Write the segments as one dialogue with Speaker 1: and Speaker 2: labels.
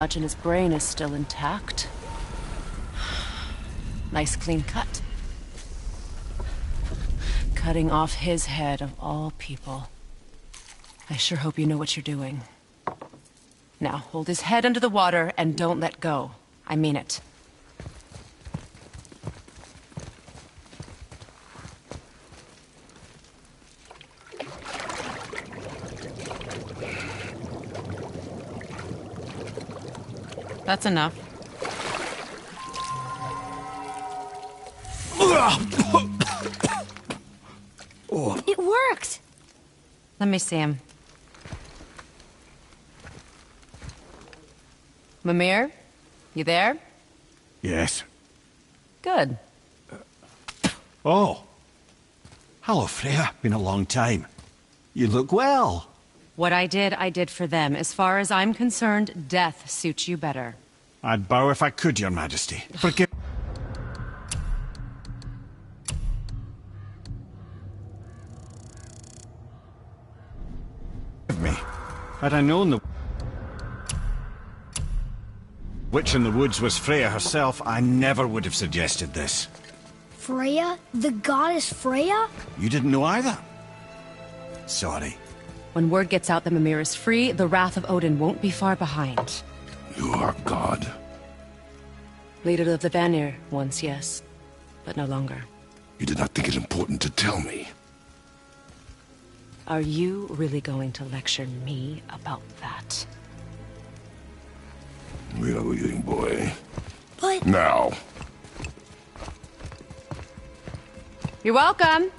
Speaker 1: much and his brain is still intact. Nice clean cut. Cutting off his head of all people. I sure hope you know what you're doing. Now, hold his head under the water and don't let go. I mean it. That's enough.
Speaker 2: It worked!
Speaker 1: Let me see him. Mimir? You there?
Speaker 3: Yes.
Speaker 1: Good.
Speaker 3: Oh. Hello, Freya. Been a long time. You look well.
Speaker 1: What I did for them. As far as I'm concerned, death suits you better.
Speaker 3: I'd bow if I could, Your Majesty. Forgive me. Had I known the witch in the woods was Freya herself, I never would have suggested this.
Speaker 2: Freya? The goddess Freya?
Speaker 3: You didn't know either? Sorry.
Speaker 1: When word gets out that Mimir is free, the wrath of Odin won't be far behind.
Speaker 4: You are God.
Speaker 1: Leader of the Vanir, once yes, but no longer.
Speaker 4: You did not think it important to tell me.
Speaker 1: Are you really going to lecture me about that?
Speaker 4: We are leaving, boy.
Speaker 2: But...
Speaker 4: Now.
Speaker 1: You're welcome!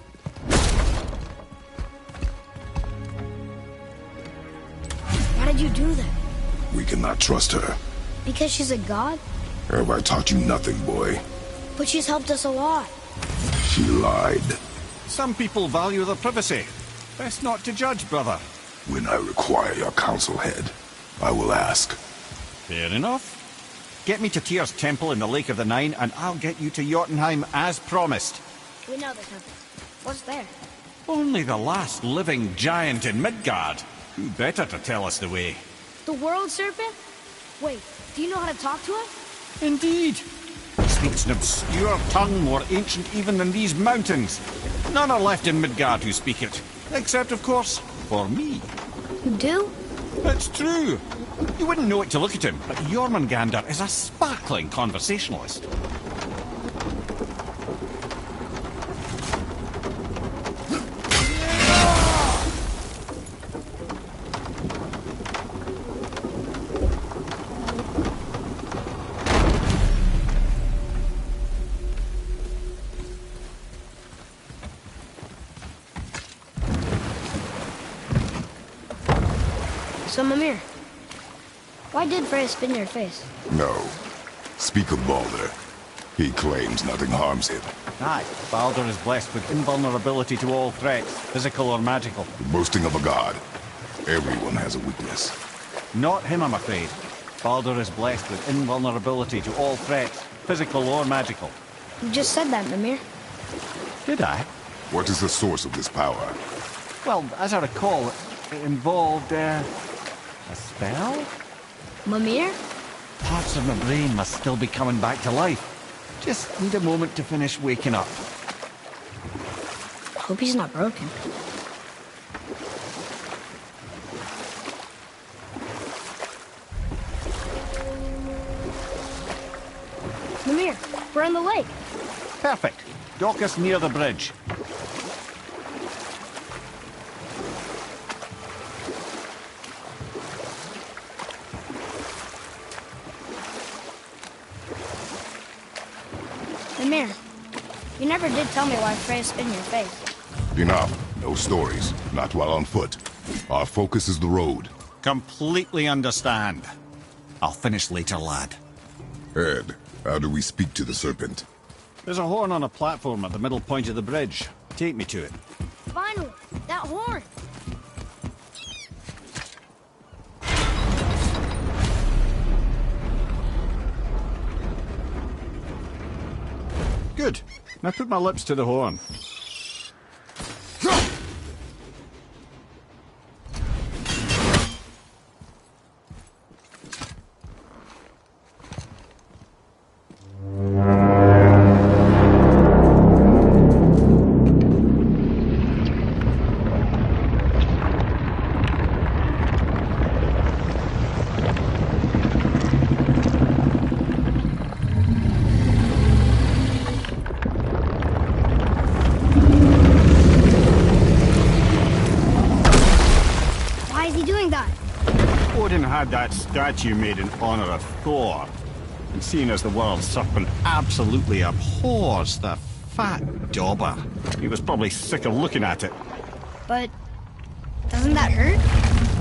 Speaker 2: Why did you do that?
Speaker 4: We cannot trust her.
Speaker 2: Because she's a god?
Speaker 4: Have I taught you nothing, boy?
Speaker 2: But she's helped us a lot.
Speaker 4: She lied.
Speaker 3: Some people value their privacy. Best not to judge, brother.
Speaker 4: When I require your council head, I will ask.
Speaker 3: Fair enough. Get me to Tyr's temple in the Lake of the Nine, and I'll get you to Jotunheim as promised.
Speaker 2: We know the temple. What's there?
Speaker 3: Only the last living giant in Midgard. Who better to tell us the way?
Speaker 2: The world serpent? Wait, do you know how to talk to us?
Speaker 3: Indeed. He speaks an obscure tongue more ancient even than these mountains. None are left in Midgard who speak it. Except, of course, for me.
Speaker 2: You do?
Speaker 3: It's true. You wouldn't know it to look at him, but Jormungandr is a sparkling conversationalist.
Speaker 2: So, Mimir, why did Freya spin your face?
Speaker 4: No. Speak of Baldur. He claims nothing harms him.
Speaker 3: Aye, Baldur is blessed with invulnerability to all threats, physical or magical.
Speaker 4: Boasting of a god. Everyone has a weakness.
Speaker 3: Not him, I'm afraid. Baldur is blessed with invulnerability to all threats, physical or magical.
Speaker 2: You just said that, Mimir.
Speaker 3: Did I?
Speaker 4: What is the source of this power?
Speaker 3: Well, as I recall, it involved, a spell?
Speaker 2: Mimir?
Speaker 3: Parts of my brain must still be coming back to life. Just need a moment to finish waking up.
Speaker 2: Hope he's not broken. Mimir, we're in the lake.
Speaker 3: Perfect. Dock us near the bridge.
Speaker 2: Mimir, you never did tell me why Freya spit in your face.
Speaker 4: Enough. No stories. Not while on foot. Our focus is the road.
Speaker 3: Completely understand. I'll finish later, lad.
Speaker 4: Ed, how do we speak to the serpent?
Speaker 3: There's a horn on a platform at the middle point of the bridge. Take me to it.
Speaker 2: Finally, that horn!
Speaker 3: Good. Now put my lips to the horn. had that statue made in honor of Thor. And seeing as the world serpent absolutely abhors the fat dauber, he was probably sick of looking at it.
Speaker 2: But doesn't that hurt?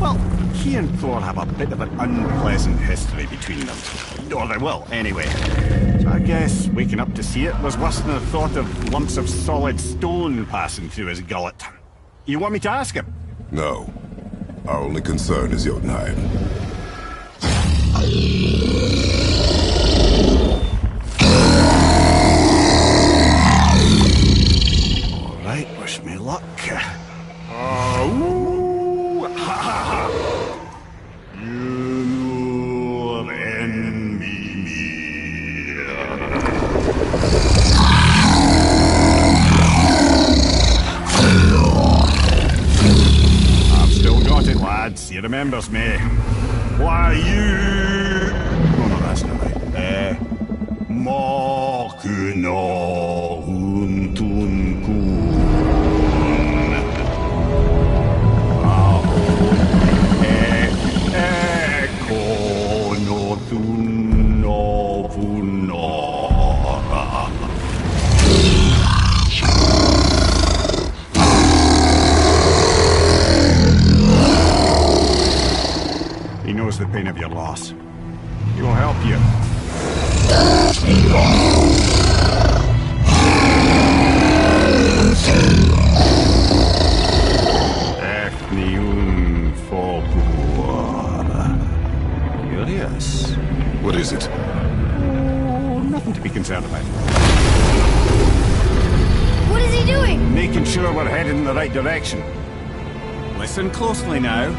Speaker 3: Well, he and Thor have a bit of an unpleasant history between them. Or they will, anyway. So I guess waking up to see it was worse than the thought of lumps of solid stone passing through his gullet. You want me to ask him?
Speaker 4: No. Our only concern is Jotunheim.
Speaker 3: All right, wish me luck. Ooh, ha, ha, ha. You envy me. I've still got it, lads. He remembers me. Why you? Oh no, that's not right. Makuna huntun kun. He knows the pain of your loss. He will help you. Efniun Folkur. Curious.
Speaker 4: What is it?
Speaker 3: Oh, nothing to be concerned about.
Speaker 2: What is he doing?
Speaker 3: Making sure we're headed in the right direction. Listen closely now.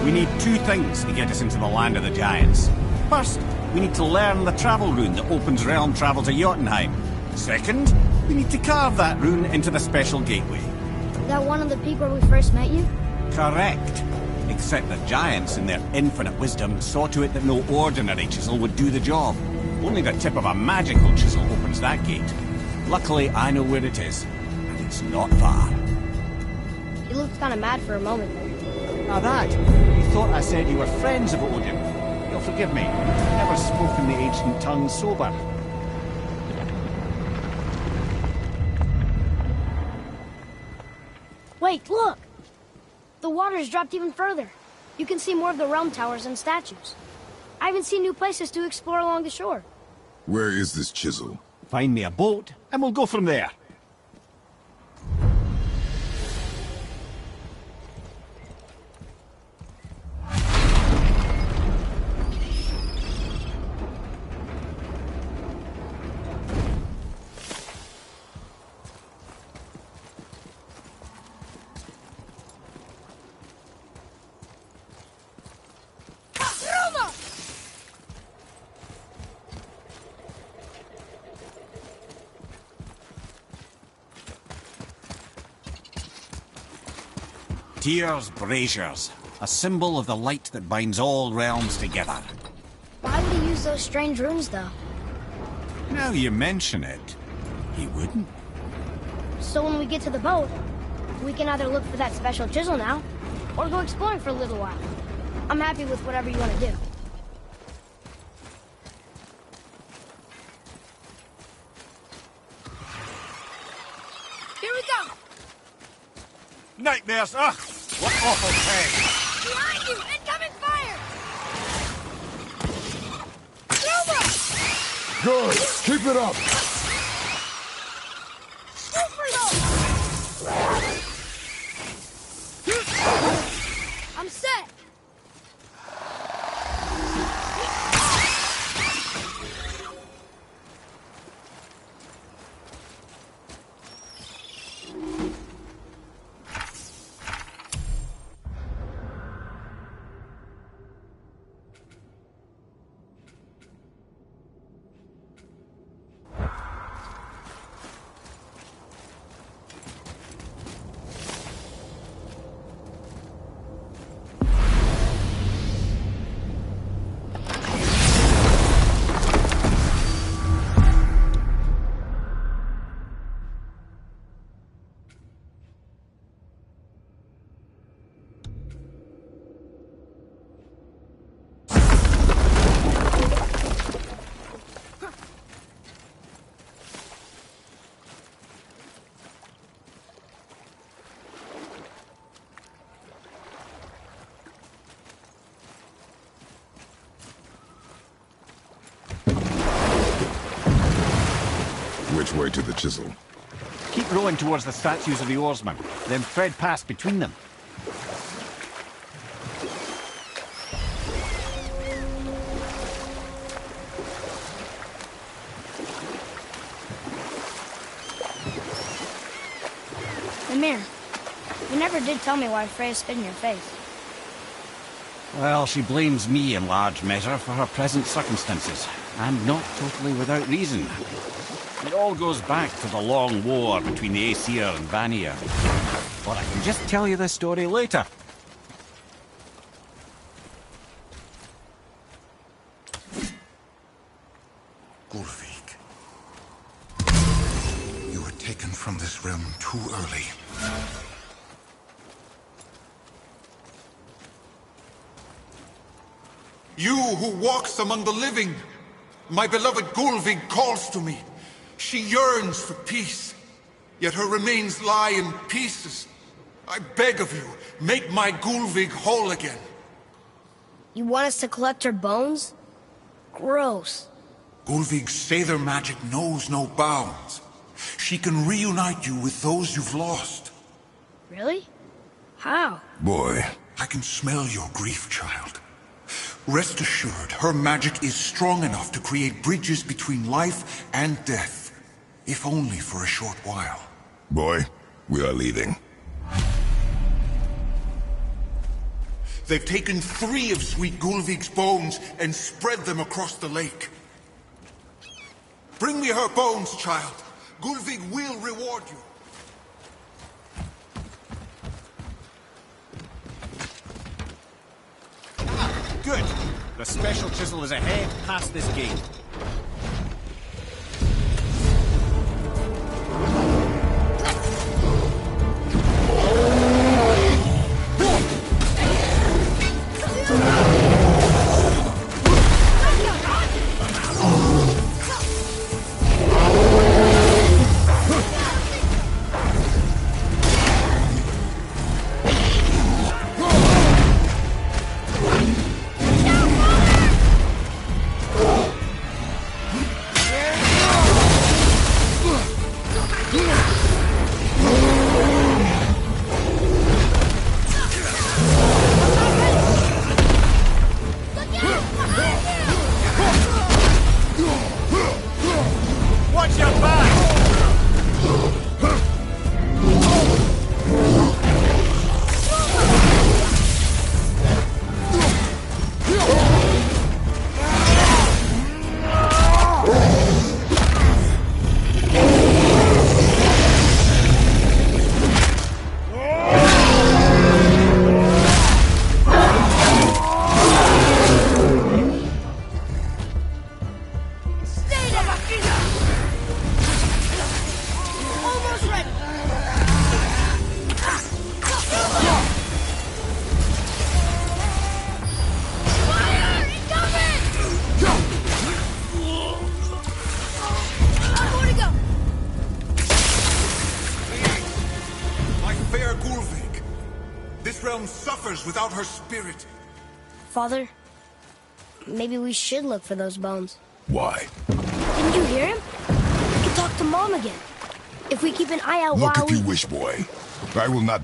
Speaker 3: We need two things to get us into the land of the giants. First, we need to learn the travel rune that opens realm travel to Jotunheim. Second, we need to carve that rune into the special gateway.
Speaker 2: Is that one of the peak where we first met you?
Speaker 3: Correct. Except the giants, in their infinite wisdom, saw to it that no ordinary chisel would do the job. Only the tip of a magical chisel opens that gate. Luckily, I know where it is, and it's not far.
Speaker 2: You looked kind of mad for a moment there.
Speaker 3: Now that, you thought I said you were friends of Odin. You'll forgive me. I've never spoken the ancient tongue sober.
Speaker 2: Wait, look! The water's dropped even further. You can see more of the realm towers and statues. I even see new places to explore along the shore.
Speaker 4: Where is this chisel?
Speaker 3: Find me a boat, and we'll go from there. Tyr's braziers, a symbol of the light that binds all realms together.
Speaker 2: Why would he use those strange runes, though?
Speaker 3: Now you mention it, he wouldn't.
Speaker 2: So when we get to the boat, we can either look for that special chisel now, or go exploring for a little while. I'm happy with whatever you want to do. Here we go!
Speaker 3: Nightmares! Ugh! What awful pain!
Speaker 2: Behind you! Incoming fire! Silva!
Speaker 4: Good! Keep it up!
Speaker 2: I'm set!
Speaker 4: Which way to the chisel?
Speaker 3: Keep rowing towards the statues of the oarsmen, then thread past between them.
Speaker 2: Mimir, you never did tell me why Freya spit in your face.
Speaker 3: Well, she blames me in large measure for her present circumstances, and not totally without reason. It all goes back to the long war between the Aesir and Vanir. But I can just tell you this story later.
Speaker 5: Gullveig, you were taken from this realm too early. You who walks among the living, my beloved Gullveig calls to me. She yearns for peace, yet her remains lie in pieces. I beg of you, make my Gullveig whole again.
Speaker 2: You want us to collect her bones? Gross.
Speaker 5: Gullveig's Seidr magic knows no bounds. She can reunite you with those you've lost.
Speaker 2: Really? How?
Speaker 4: Boy.
Speaker 5: I can smell your grief, child. Rest assured, her magic is strong enough to create bridges between life and death, if only for a short while.
Speaker 4: Boy, we are leaving.
Speaker 5: They've taken 3 of sweet Gullveig's bones and spread them across the lake. Bring me her bones, child. Gullveig will reward you.
Speaker 3: Good. The special chisel is ahead past this gate. Watch your back!
Speaker 2: Almost ready. Fire! Incoming! More to go.
Speaker 5: My fair Gullveig. This realm suffers without her spirit.
Speaker 2: Father, maybe we should look for those bones.
Speaker 4: Why?
Speaker 2: Didn't you hear him? We can talk to Mom again. If we keep an eye out
Speaker 4: Look
Speaker 2: while
Speaker 4: if you wish, boy. I will not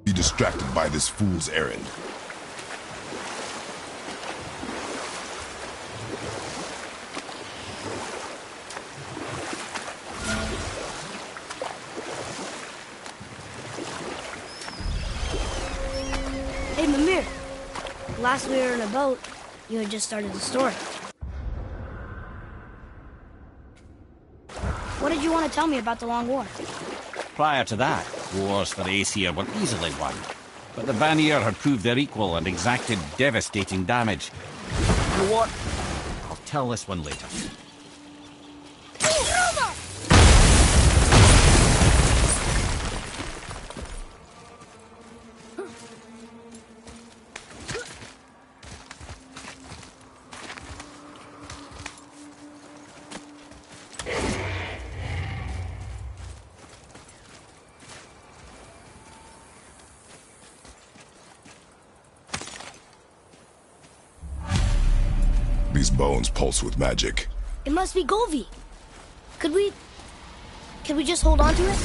Speaker 4: be distracted by this fool's errand.
Speaker 2: Hey, Mimir. Last we were in a boat, you had just started the story. What did you want to tell me about the Long War?
Speaker 3: Prior to that, wars for the Aesir were easily won. But the Vanir had proved their equal and exacted devastating damage. You know what? I'll tell this one later.
Speaker 4: these bones pulse with magic.
Speaker 2: It must be Golvi. Could we just hold on to it?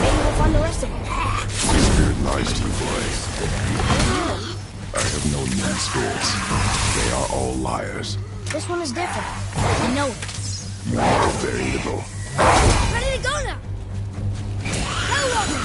Speaker 2: Maybe we'll find the rest of them.
Speaker 4: My spirit lies to you, boy. I have known many spirits. They are all liars.
Speaker 2: This one is different. I know it.
Speaker 4: You know very little.
Speaker 2: Ready to go now! Hello!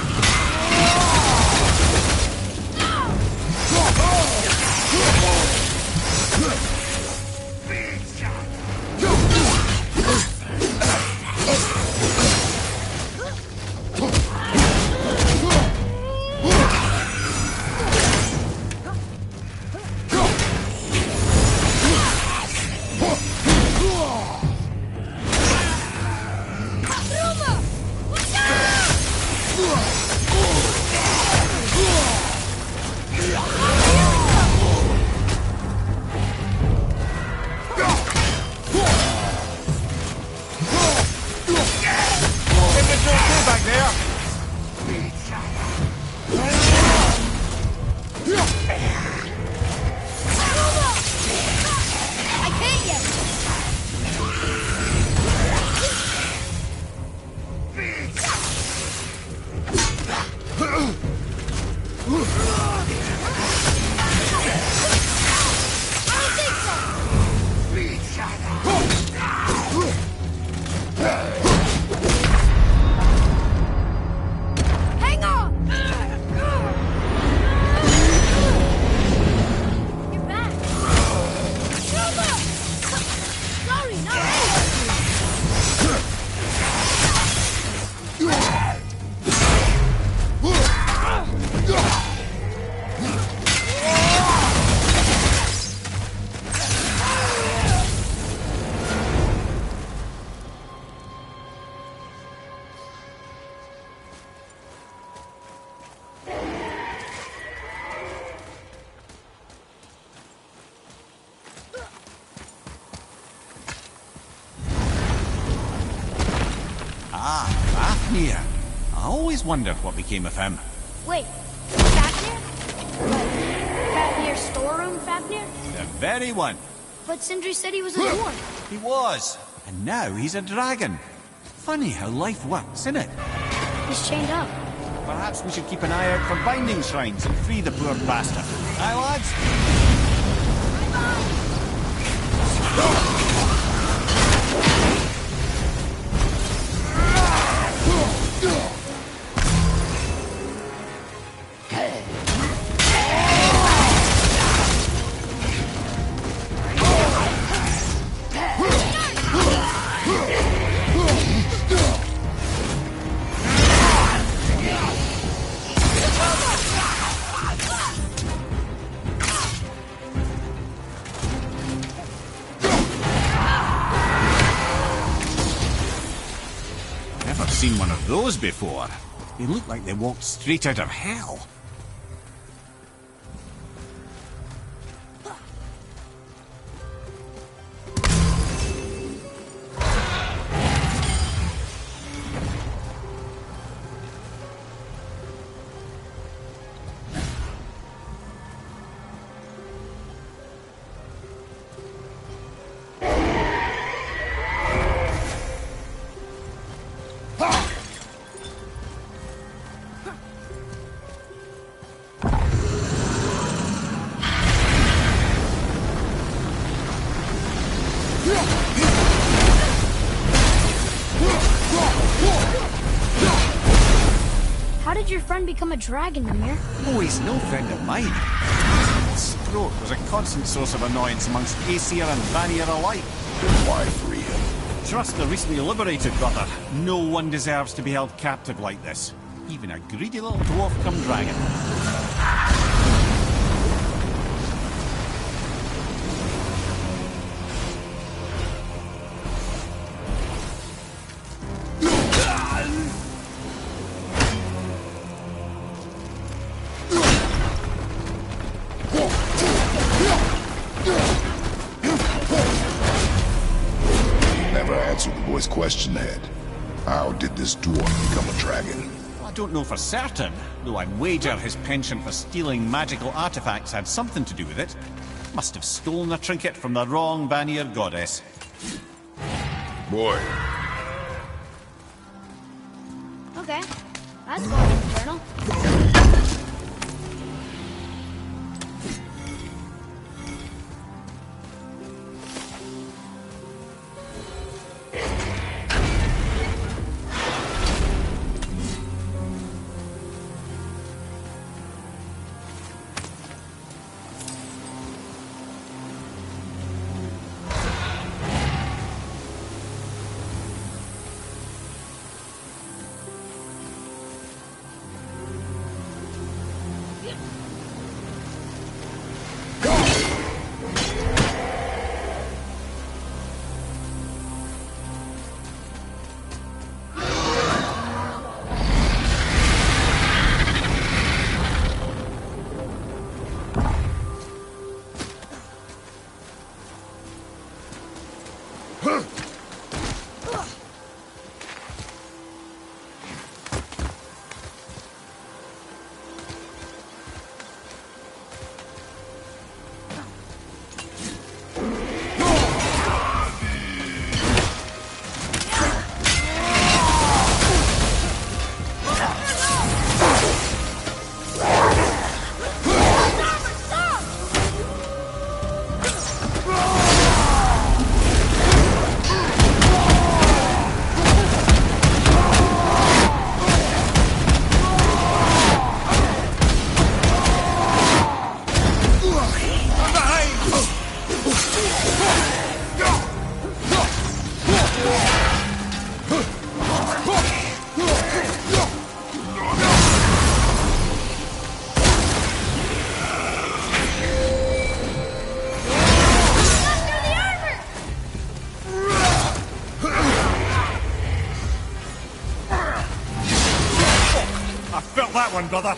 Speaker 3: Fafnir. I always wondered what became of him.
Speaker 2: Wait, Fafnir? Like, Fafnir's storeroom Fafnir?
Speaker 3: The very one.
Speaker 2: But Sindri said he was a dwarf.
Speaker 3: He was. And now he's a dragon. Funny how life works, isn't it?
Speaker 2: He's chained up.
Speaker 3: Perhaps we should keep an eye out for binding shrines and free the poor bastard. Aye, lads? Never seen one of those before. They look like they walked straight out of hell.
Speaker 2: How did your friend become a dragon, Mimir?
Speaker 3: Oh, he's no friend of mine. His throat was a constant source of annoyance amongst Aesir and Vanir alike.
Speaker 4: Why free him?
Speaker 3: Trust the recently liberated brother. No one deserves to be held captive like this. Even a greedy little dwarf come dragon.
Speaker 4: Never answered the boy's question, Head. How did this dwarf become a dragon?
Speaker 3: I don't know for certain, though I'd wager his penchant for stealing magical artifacts had something to do with it. Must have stolen a trinket from the wrong Vanir goddess.
Speaker 4: Boy,
Speaker 2: Okay, that's going in the journal.
Speaker 3: Felt that one, brother.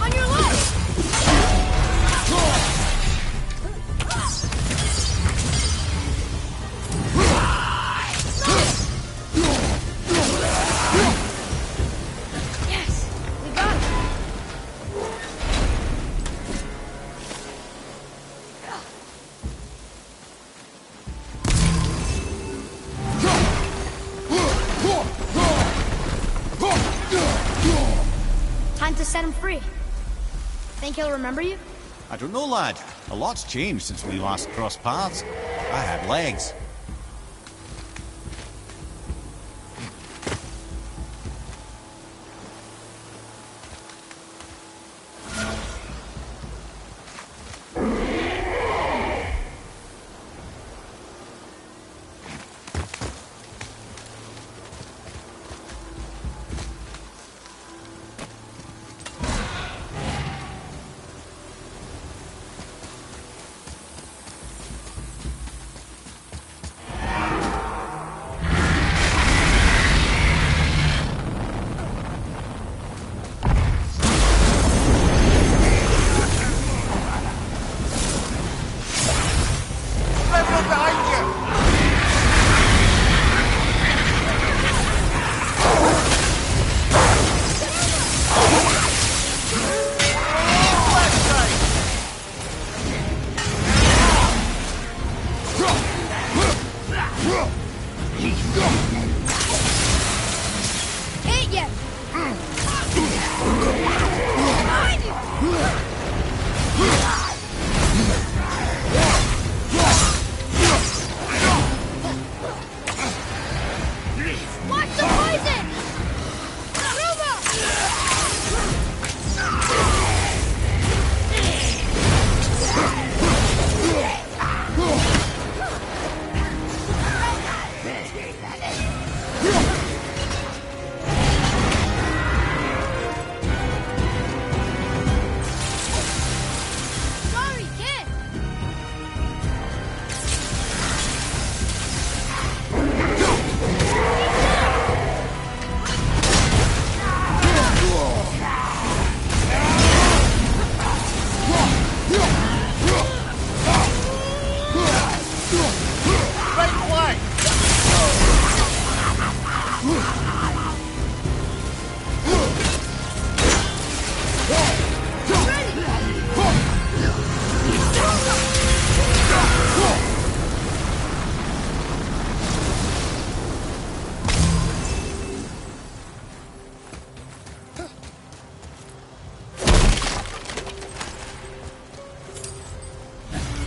Speaker 2: On your left! Yes, we got it. Time to set him free. Think he'll remember you?
Speaker 3: I don't know, lad. A lot's changed since we last crossed paths. I had legs.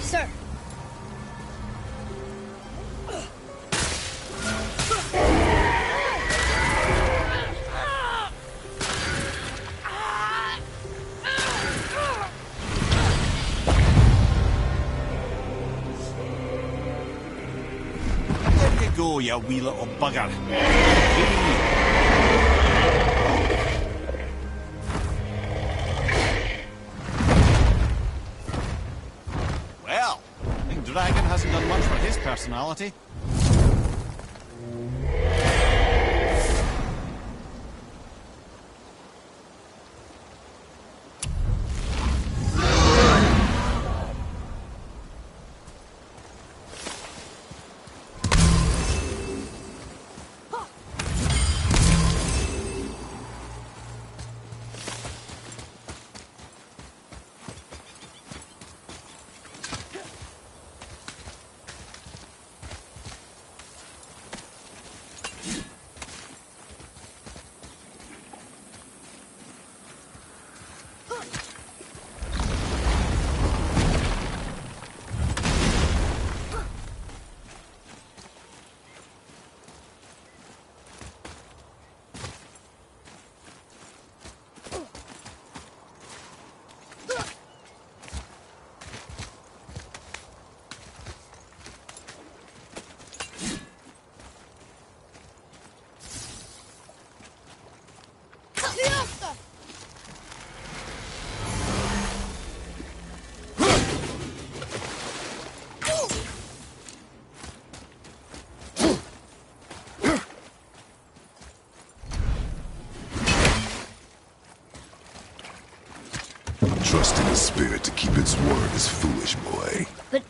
Speaker 2: Sir.
Speaker 3: There you go, you wee little bugger. Well, I think Dragon hasn't done much for his personality.
Speaker 4: Trusting the spirit to keep its word is foolish, boy.
Speaker 2: But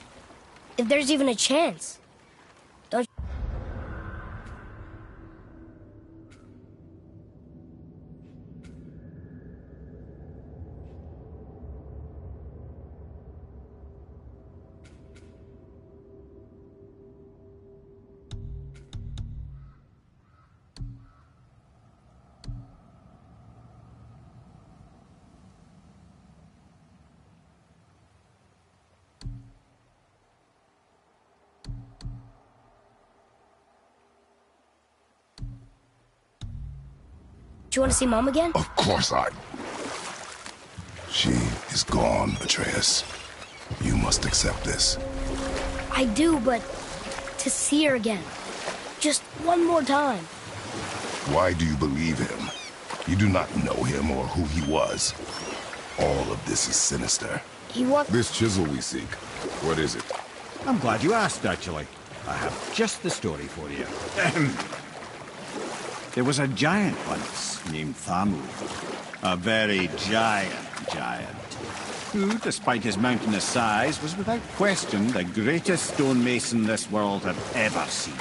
Speaker 2: if there's even a chance, don't you want to see Mom again?
Speaker 4: Of course I... She is gone, Atreus. You must accept this.
Speaker 2: I do, but to see her again. Just one more time.
Speaker 4: Why do you believe him? You do not know him or who he was. All of this is sinister.
Speaker 2: He wants...
Speaker 6: This chisel we seek, what is it?
Speaker 3: I'm glad you asked, actually. I have just the story for you. There was a giant once named Thamur. A very giant, who, despite his mountainous size, was without question the greatest stonemason this world had ever seen.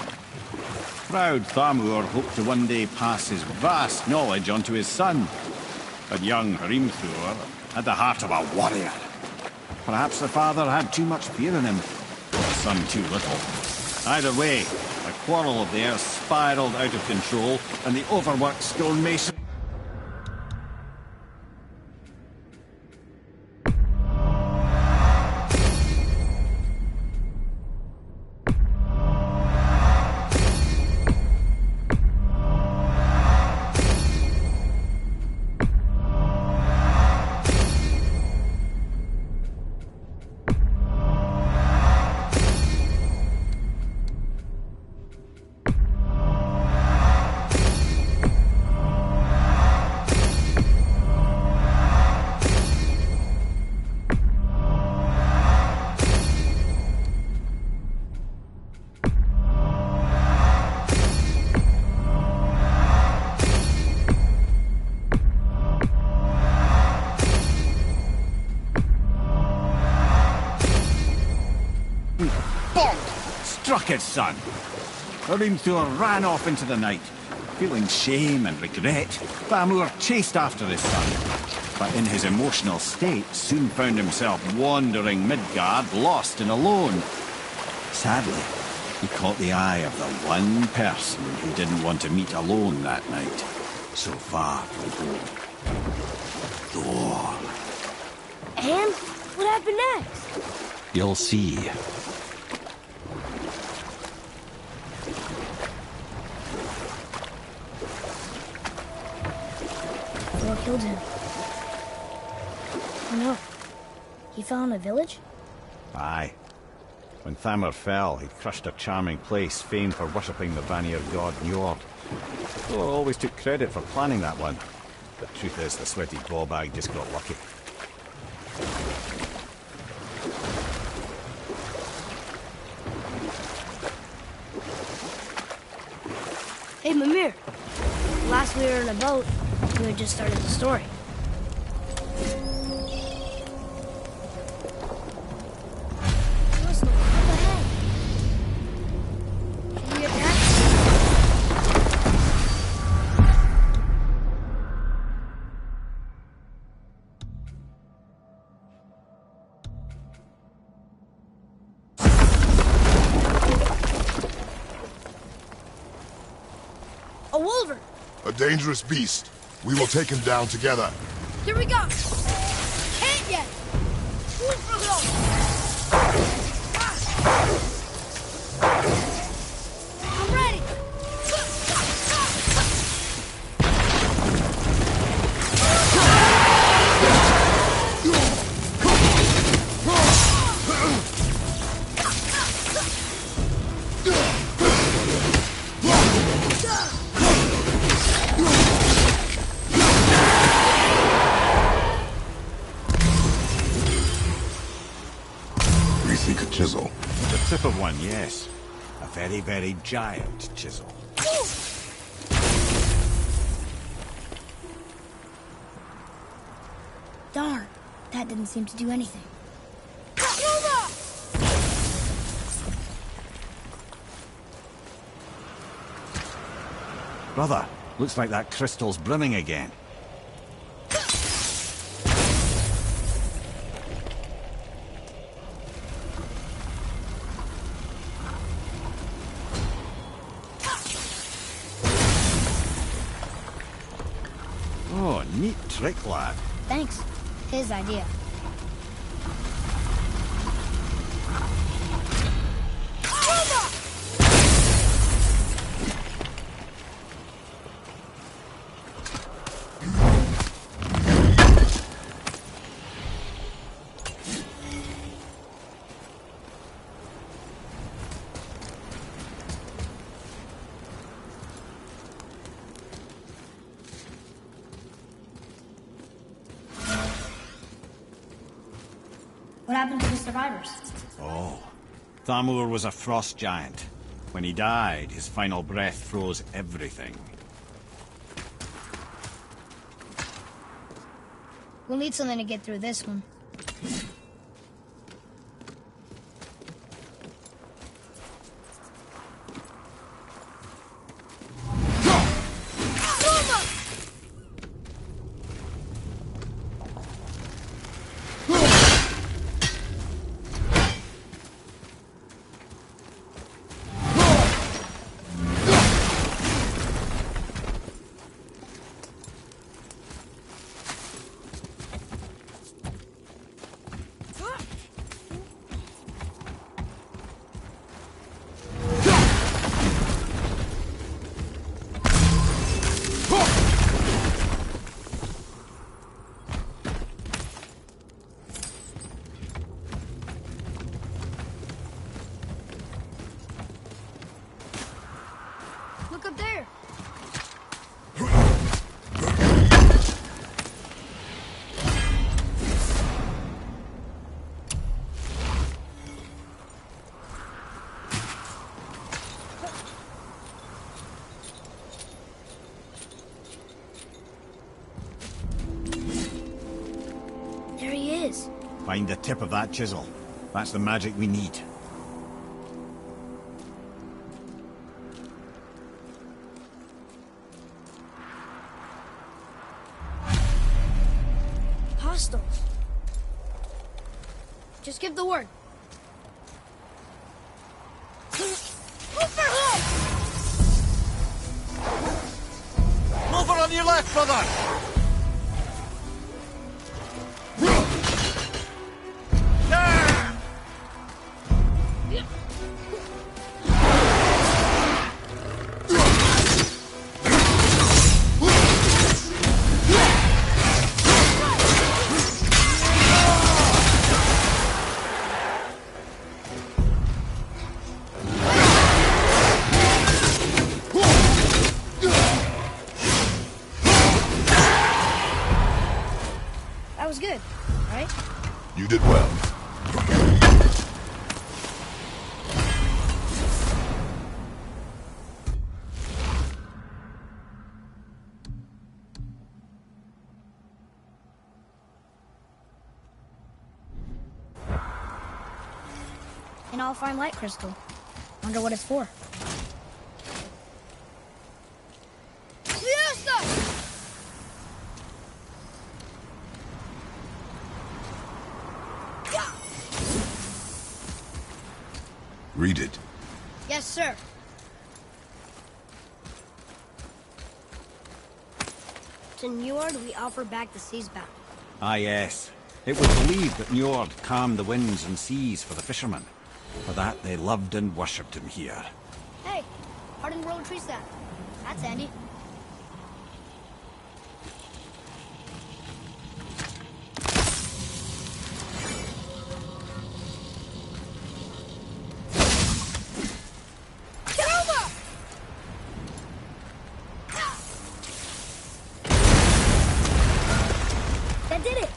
Speaker 3: Proud Thamur hoped to one day pass his vast knowledge on to his son. But young Hrimthur had the heart of a warrior. Perhaps the father had too much fear in him, or the son too little. Either way, the quarrel of theirs spiraled out of control, and the overworked stonemason... struck his son. Hrimthur ran off into the night. Feeling shame and regret, Thamur chased after his son, but in his emotional state soon found himself wandering Midgard, lost and alone. Sadly, he caught the eye of the one person who didn't want to meet alone that night, so far from home. Thor.
Speaker 2: And what happened next?
Speaker 3: You'll see.
Speaker 2: What killed him? Oh no. He fell in a village?
Speaker 3: Aye. When Thamur fell, he crushed a charming place famed for worshipping the Vanir god Njord. Thor always took credit for planning that one. The truth is, the sweaty ballbag just got lucky.
Speaker 2: Hey, Mimir. Last we were in a boat, you had just started the story. Crystal, what the heck? Should we attack? A wolver!
Speaker 4: A dangerous beast. We will take him down together.
Speaker 2: Here we go! Can't yet! Move for those! I'm ready!
Speaker 4: We seek a chisel.
Speaker 3: The tip of one, yes. A very, very giant chisel.
Speaker 2: Darn, that didn't seem to do anything.
Speaker 3: Brother, looks like that crystal's brimming again. Oh, neat trick, lad.
Speaker 2: Thanks. His idea.
Speaker 7: What happened to the survivors?
Speaker 3: Oh, Thamur was a frost giant. When he died, his final breath froze everything.
Speaker 2: We'll need something to get through this one. Look up there! There he is.
Speaker 3: Find the tip of that chisel. That's the magic we need.
Speaker 2: Hostiles. Just give the word.
Speaker 3: Over on your left, brother!
Speaker 2: right?
Speaker 4: You did well.
Speaker 2: An all-fine light crystal. Wonder what it's for.
Speaker 4: Read it.
Speaker 2: Yes, sir. To Njord, we offer back the seas bound.
Speaker 3: Ah, yes. It was believed that Njord calmed the winds and seas for the fishermen. For that, they loved and worshipped him here.
Speaker 2: Hey, hardened road tree sap. That's handy. That did it!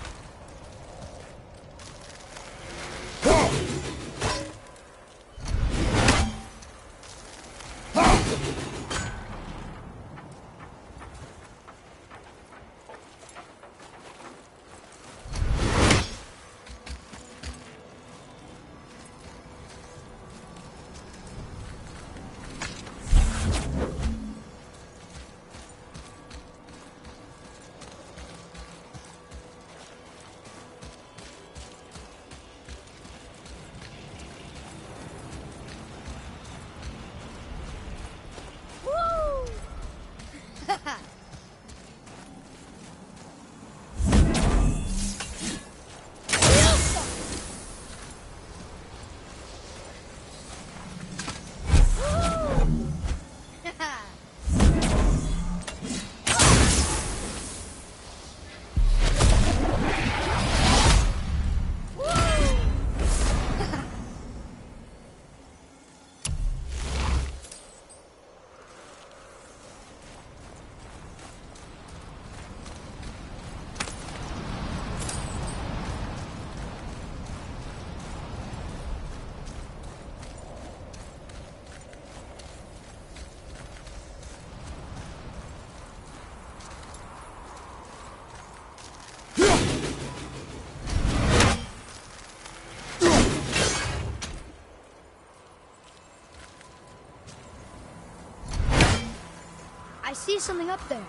Speaker 2: I see something up there.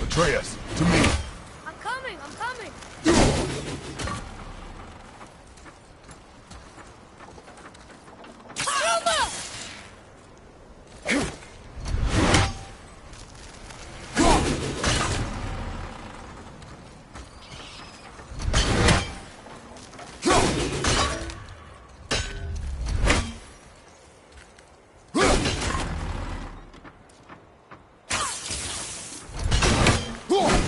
Speaker 4: Atreus, to me.
Speaker 2: I'm coming, I'm coming.
Speaker 4: Whoa!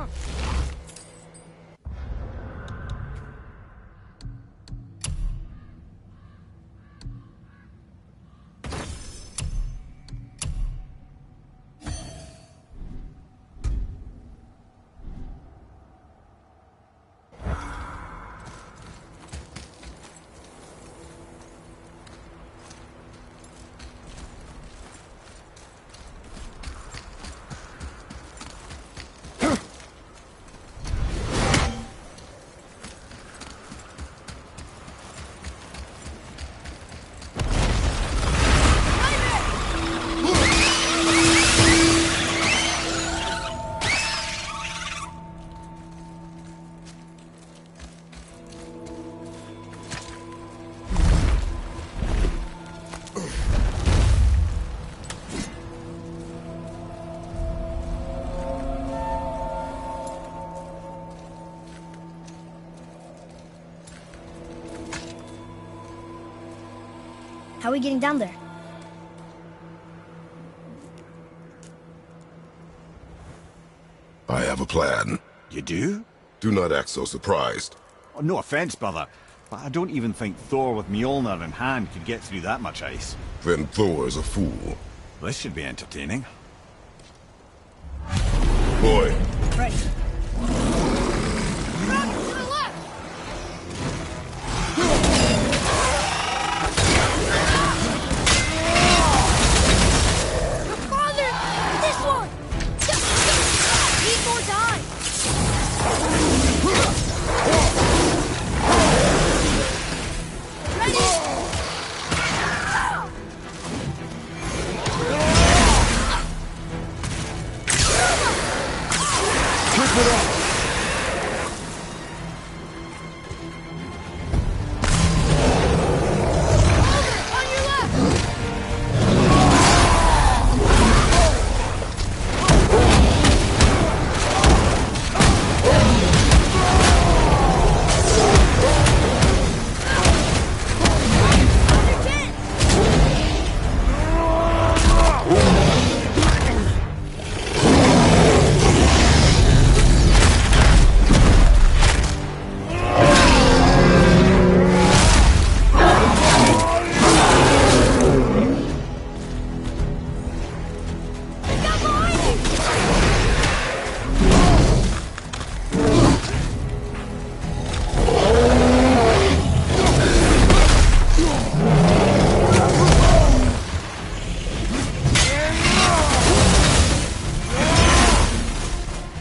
Speaker 2: Come. How are we getting down there?
Speaker 4: I have a plan.
Speaker 3: You do?
Speaker 4: Do not act so surprised.
Speaker 3: Oh, no offense, brother, but I don't even think Thor with Mjolnir in hand could get through that much ice.
Speaker 4: Then Thor is a fool.
Speaker 3: This should be entertaining.
Speaker 4: Boy,
Speaker 2: Right. Run to the left! Farther! This one! Need more time! Ready? On your left! Under 10!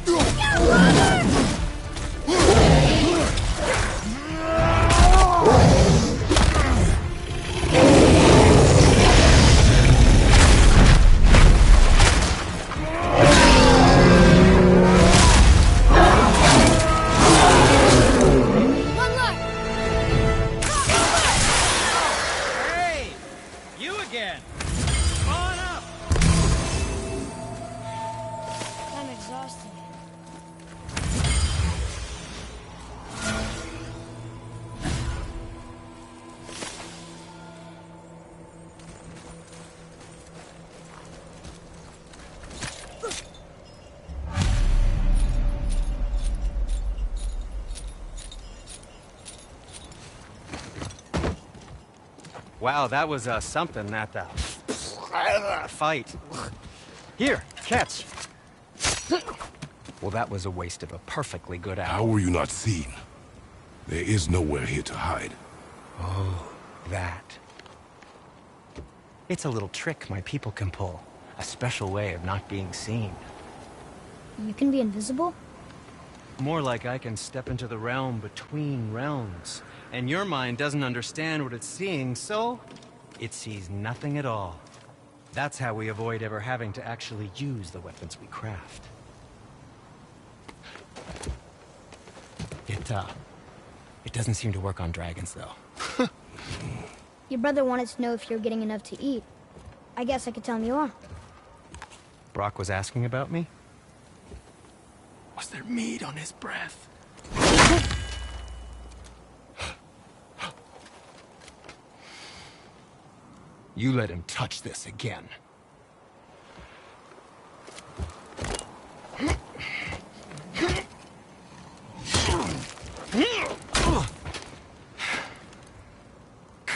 Speaker 2: Look out behind you! One left!
Speaker 8: Hey! You again! Come on up!
Speaker 2: I'm exhausted.
Speaker 8: Wow, that was something, that fight. Here, catch. Well, that was a waste of a perfectly good
Speaker 4: how
Speaker 8: hour.
Speaker 4: were you not seen? There is nowhere here to hide.
Speaker 8: Oh, that. It's a little trick my people can pull. A special way of not being seen.
Speaker 2: You can be invisible?
Speaker 8: More like I can step into the realm between realms. And your mind doesn't understand what it's seeing, so it sees nothing at all. That's how we avoid ever having to actually use the weapons we craft. It doesn't seem to work on dragons, though.
Speaker 2: Your brother wanted to know if you're getting enough to eat. I guess I could tell him you are.
Speaker 8: Brock was asking about me? Was there meat on his breath? You let him touch this again.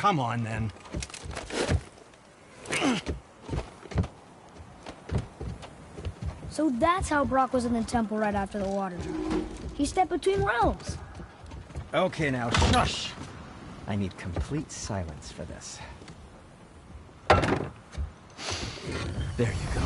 Speaker 8: come on then.
Speaker 2: So that's how Brock was in the temple right after the water drop. He stepped between realms.
Speaker 8: Okay, now shush. I need complete silence for this. There you go.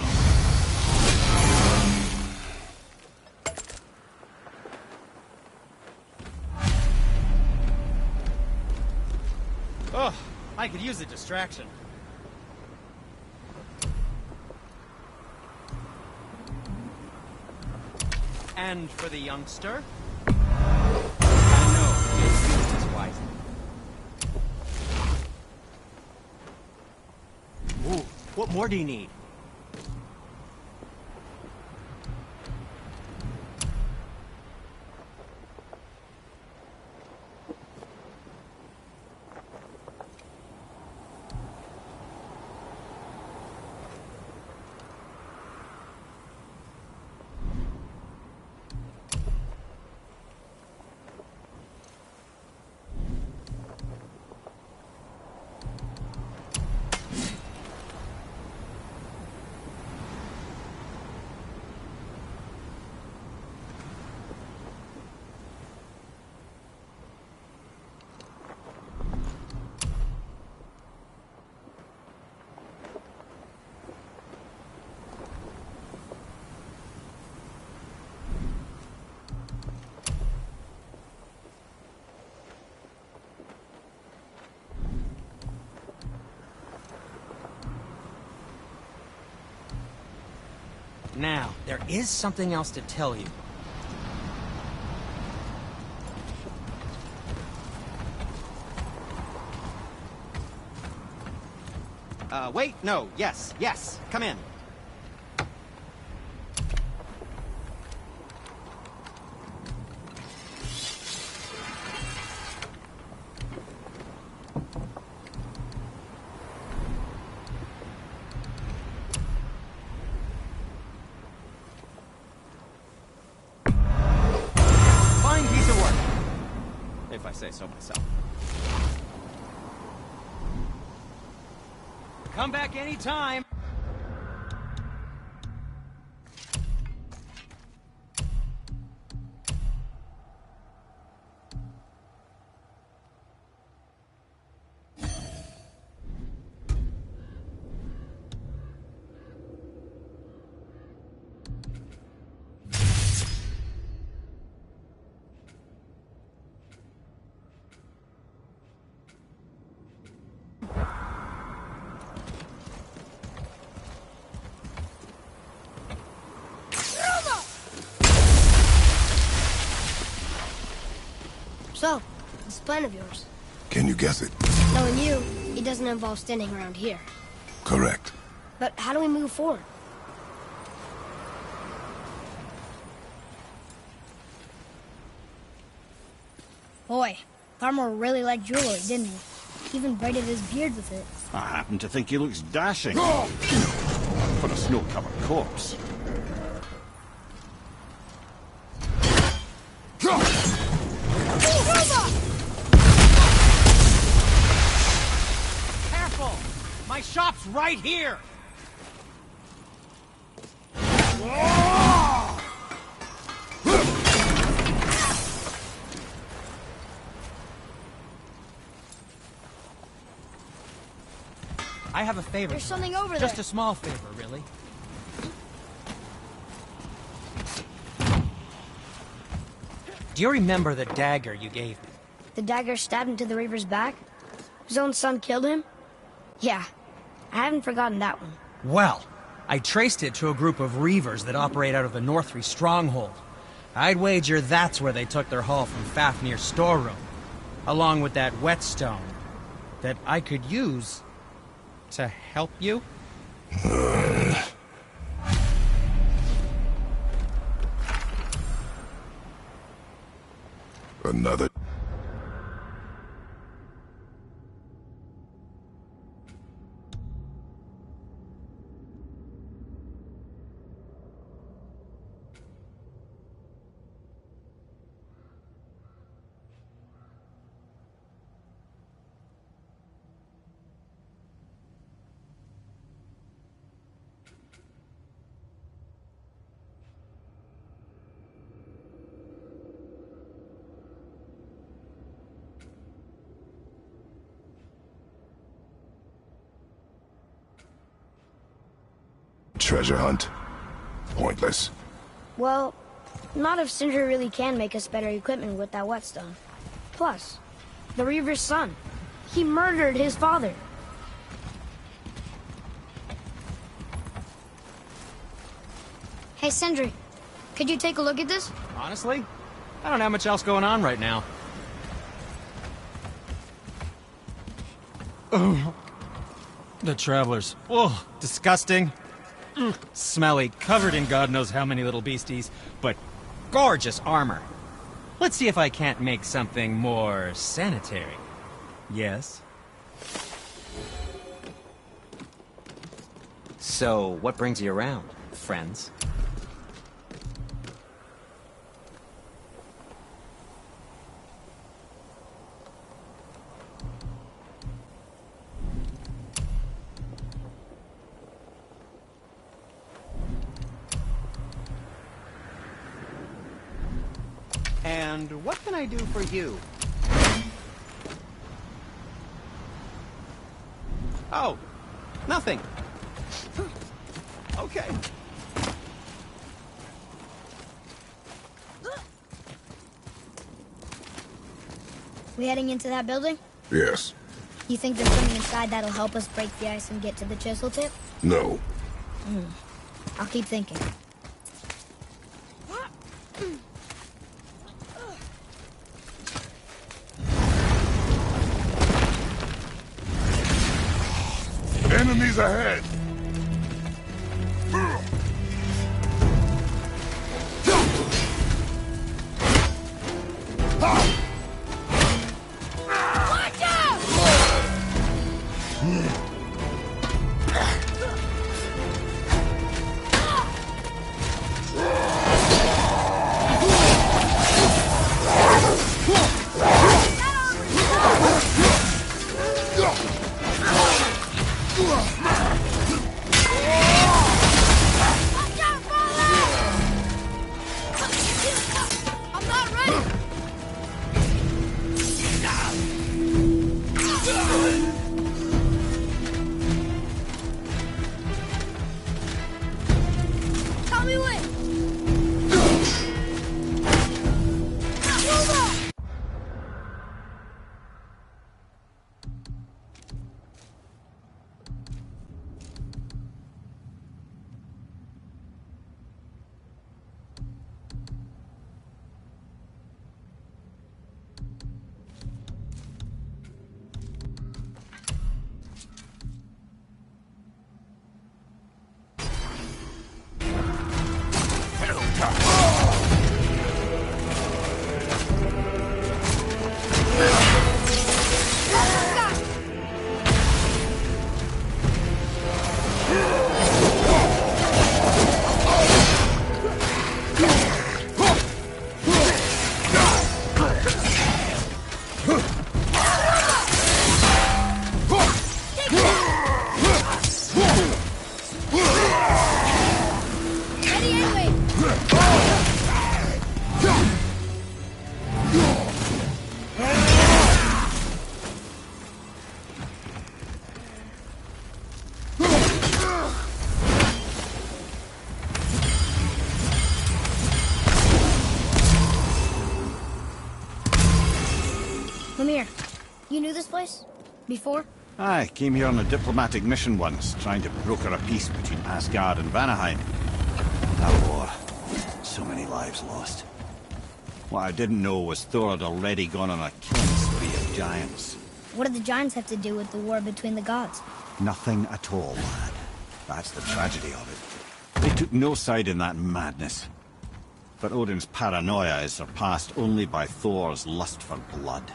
Speaker 8: Oh, I could use a distraction. And for the youngster? I know, he's used his wisely. Ooh, what more do you need? Now, there is something else to tell you. Wait, no, yes, come in. Fine piece of work, if I say so myself. Come back anytime.
Speaker 2: So, this plan of yours.
Speaker 4: Can you guess it?
Speaker 2: Knowing you, it doesn't involve standing around here.
Speaker 4: Correct.
Speaker 2: But how do we move forward? Boy, Farmer really liked jewelry, didn't he? Even braided his beard with it.
Speaker 3: I happen to think he looks dashing. For a snow-covered corpse.
Speaker 8: Careful! My shop's right here! I have a favor.
Speaker 2: There's something over there.
Speaker 8: Just a small favor, really. Do you remember the dagger you gave me?
Speaker 2: The dagger stabbed into the Reaver's back? His own son killed him? Yeah, I haven't forgotten that one.
Speaker 8: Well, I traced it to a group of Reavers that operate out of the Northree stronghold. I'd wager that's where they took their haul from Fafnir's storeroom, along with that whetstone that I could use to help you.
Speaker 4: Another. treasure hunt? Pointless.
Speaker 2: Well, not if Sindri really can make us better equipment with that whetstone. Plus, the Reaver's son. He murdered his father. Hey, Sindri. Could you take a look at this?
Speaker 8: Honestly, I don't have much else going on right now. Oh, the Travelers. Oh, disgusting. Smelly, covered in God knows how many little beasties, but gorgeous armor. Let's see if I can't make something more sanitary. Yes? So, what brings you around, friends? And what can I do for you? Oh, nothing. Okay.
Speaker 2: We heading into that building?
Speaker 4: Yes.
Speaker 2: You think there's something inside that'll help us break the ice and get to the chisel tip?
Speaker 4: No.
Speaker 2: I'll keep thinking.
Speaker 4: Enemies ahead!
Speaker 2: Watch out! Mimir, you knew this place? Before?
Speaker 3: I came here on a diplomatic mission once, trying to broker a peace between Asgard and Vanaheim. That war. So many lives lost. What I didn't know was Thor had already gone on a killing spree of giants.
Speaker 2: What did the giants have to do with the war between the gods?
Speaker 3: Nothing at all, lad. That's the tragedy of it. They took no side in that madness. But Odin's paranoia is surpassed only by Thor's lust for blood.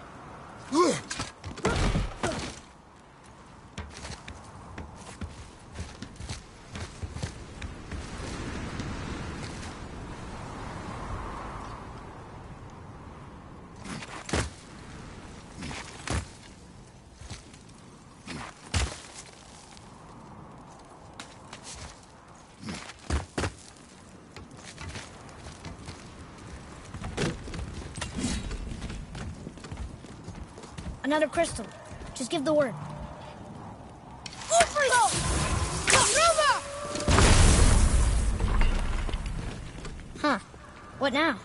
Speaker 2: Another crystal. Just give the word. What now?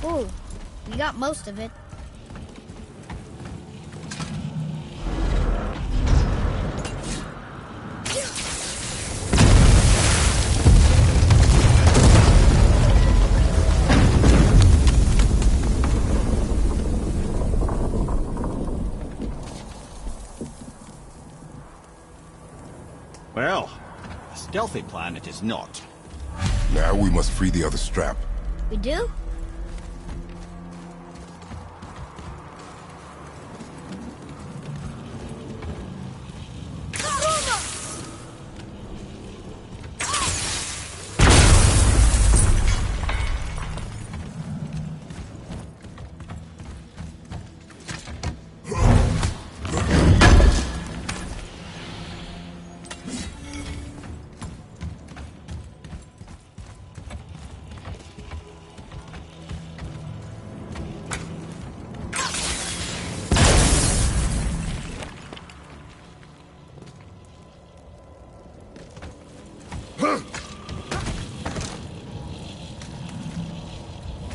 Speaker 2: Ooh, we got most of it.
Speaker 3: Well, a stealthy plan it is not.
Speaker 4: Now we must free the other strap.
Speaker 2: We do?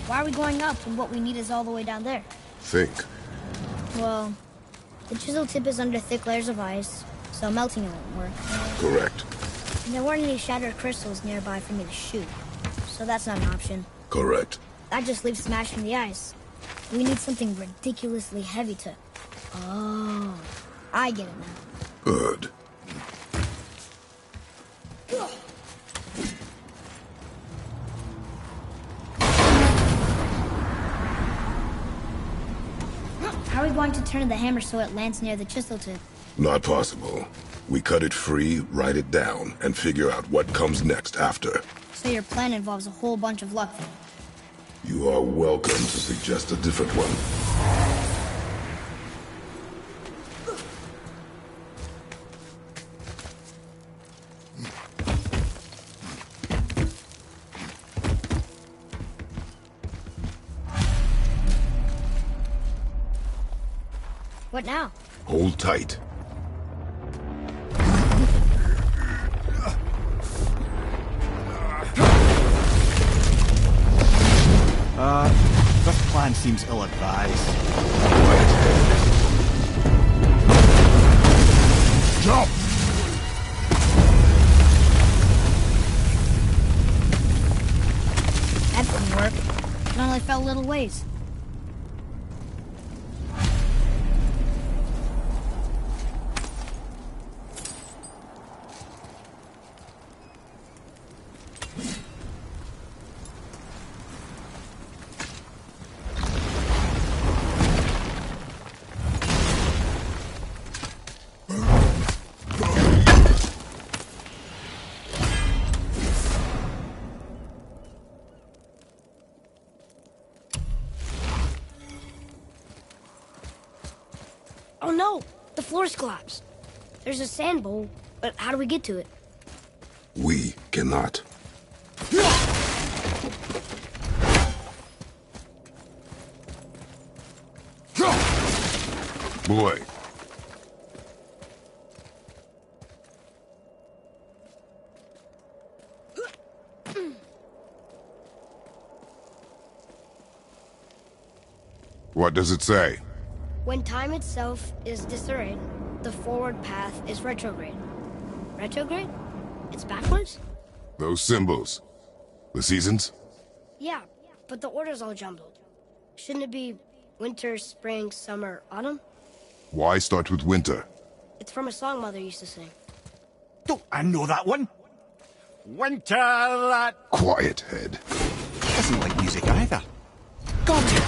Speaker 2: Why are we going up when what we need is all the way down there?
Speaker 4: Think.
Speaker 2: Well, the chisel tip is under thick layers of ice, so melting it won't work.
Speaker 4: Correct.
Speaker 2: And there weren't any shattered crystals nearby for me to shoot, so that's not an option.
Speaker 4: Correct.
Speaker 2: That just leaves smashing the ice. We need something ridiculously heavy to... Oh, I get it now.
Speaker 4: Good.
Speaker 2: How are we going to turn the hammer so it lands near the chisel tip?
Speaker 4: Not possible. We cut it free, write it down, and figure out what comes next after.
Speaker 2: So your plan involves a whole bunch of luck then?
Speaker 4: You are welcome to suggest a different one.
Speaker 2: What now?
Speaker 4: Hold tight.
Speaker 3: This plan seems ill-advised.
Speaker 4: Jump!
Speaker 2: That didn't work. It only fell a little ways. Oh no! The floor's collapsed. There's a sand bowl, but how do we get to it?
Speaker 4: We cannot. Boy. What does it say?
Speaker 2: When time itself is disarrayed, the forward path is retrograde. Retrograde? It's backwards?
Speaker 4: Those symbols. The seasons?
Speaker 2: Yeah, but the order's all jumbled. Shouldn't it be winter, spring, summer, autumn?
Speaker 4: Why start with winter?
Speaker 2: It's from a song Mother used to sing.
Speaker 3: Don't I know that one? Winter that
Speaker 4: Quiet, head.
Speaker 3: doesn't like music either. Got it!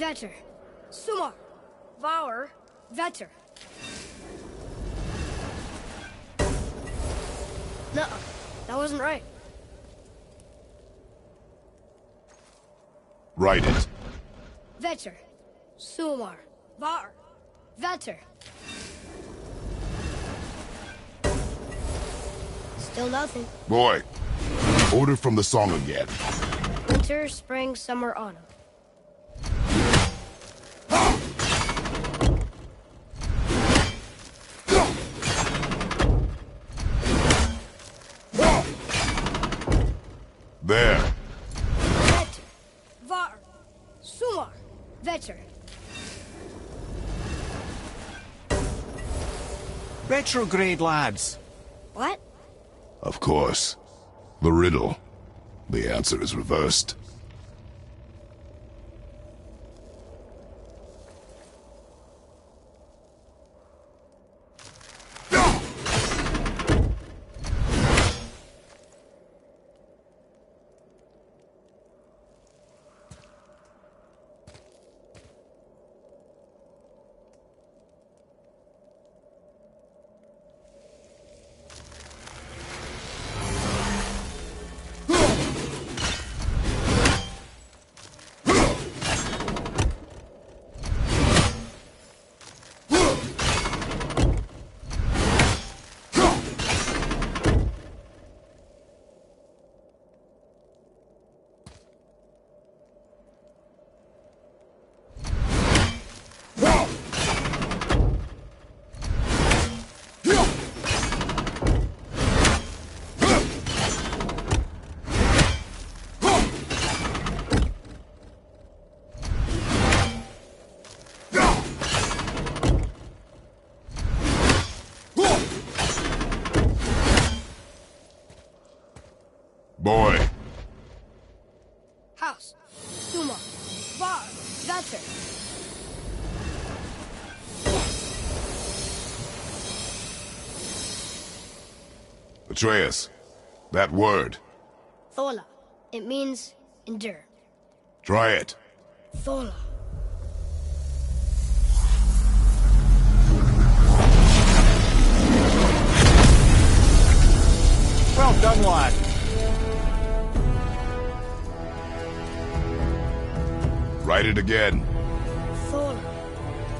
Speaker 2: Vetter. Sumar. Vaur. Vetter. No, that wasn't right.
Speaker 4: Write it.
Speaker 2: Vetter. Sumar. Vaur. Vetter. Still nothing.
Speaker 4: Boy, order from the song again.
Speaker 2: Winter, spring, summer, autumn.
Speaker 4: There.
Speaker 2: Vetter. Var. Sumar. Vetter.
Speaker 3: Retrograde, lads.
Speaker 2: What?
Speaker 4: Of course. The riddle. The answer is reversed. Boy.
Speaker 2: House. Suma. Var. Vetter.
Speaker 4: Atreus. That word.
Speaker 2: Thola. It means endure.
Speaker 4: Try it.
Speaker 2: Thola.
Speaker 3: Well done, lad.
Speaker 4: Write it again.
Speaker 2: Thola.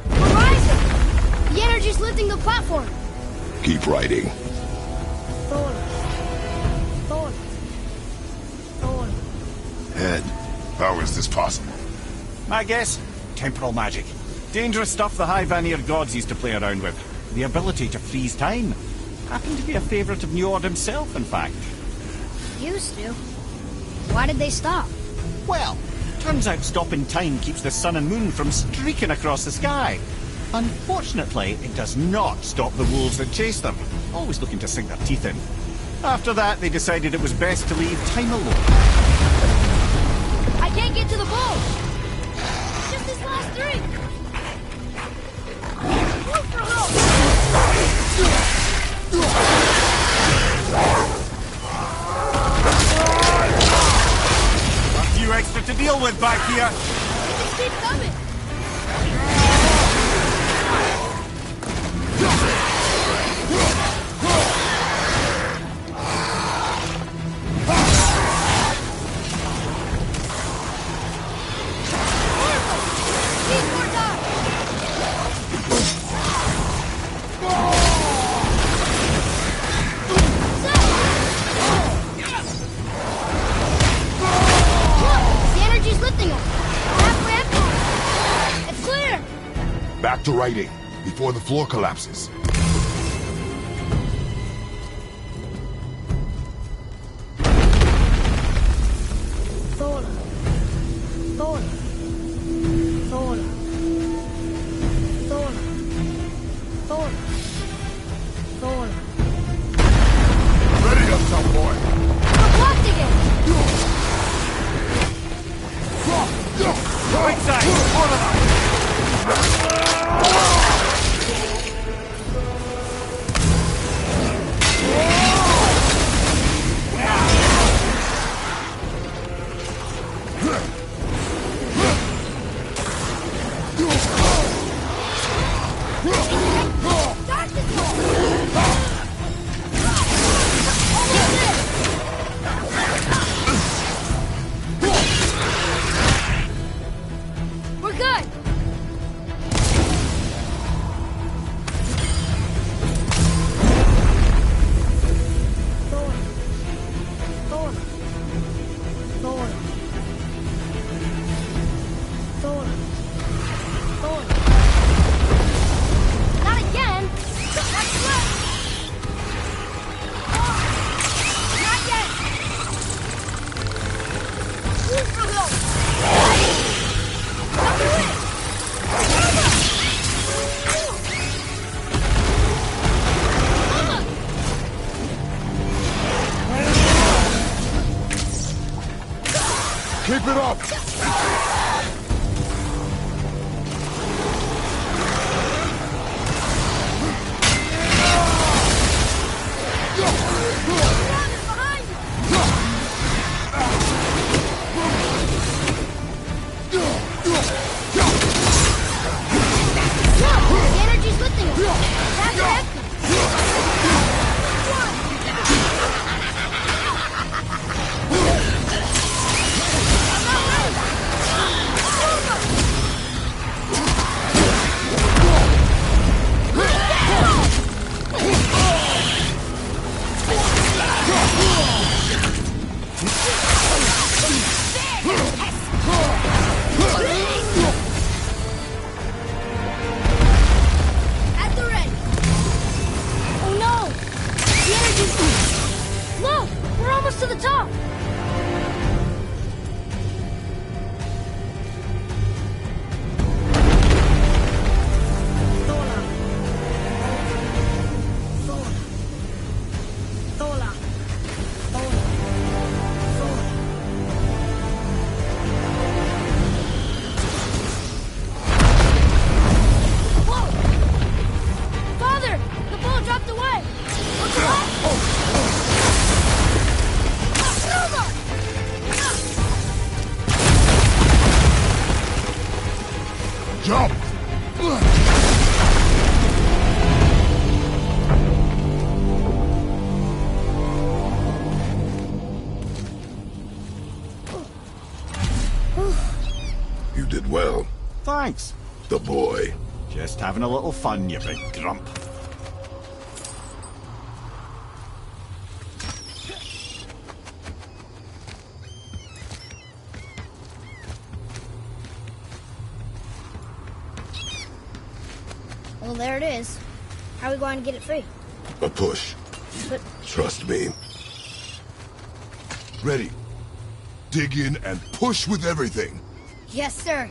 Speaker 2: We're rising! The energy's lifting the platform.
Speaker 4: Keep writing.
Speaker 2: Thola. Thola. Thola.
Speaker 4: Head. How is this possible?
Speaker 3: My guess? Temporal magic. Dangerous stuff the High Vanir gods used to play around with. The ability to freeze time. Happened to be a favourite of Njord himself, in fact.
Speaker 2: Used to. Why did they stop?
Speaker 3: Well, turns out stopping time keeps the sun and moon from streaking across the sky. Unfortunately, it does not stop the wolves that chase them, always looking to sink their teeth in. After that, they decided it was best to leave time alone.
Speaker 2: I can't get to the boat! Just this last three! Look for help!
Speaker 3: A few extra to deal with back here.
Speaker 2: Just keep coming! Need more time! Look! The energy's lifting us! Halfway empty! It's clear!
Speaker 4: Back to writing, before the floor collapses.
Speaker 2: Thola. Thola. Thola. Thola. Thola. Thola.
Speaker 4: Ready up, tough boy.
Speaker 2: We're blocked again!
Speaker 3: Right side, order them.
Speaker 4: Keep it up!
Speaker 2: The energy's lifting us. Attack the Hefty. At the ready. Oh no! The energy's... Look! We're almost to the top! Whoa! Father! The ball dropped away! What's wrong?
Speaker 4: Jump! You did well.
Speaker 3: Thanks.
Speaker 4: The boy.
Speaker 3: Just having a little fun, you big grump.
Speaker 2: Well, there it is. How are we going to get it free?
Speaker 4: A push.
Speaker 2: But
Speaker 4: Trust me. Ready. Dig in and push with everything.
Speaker 2: yes, sir.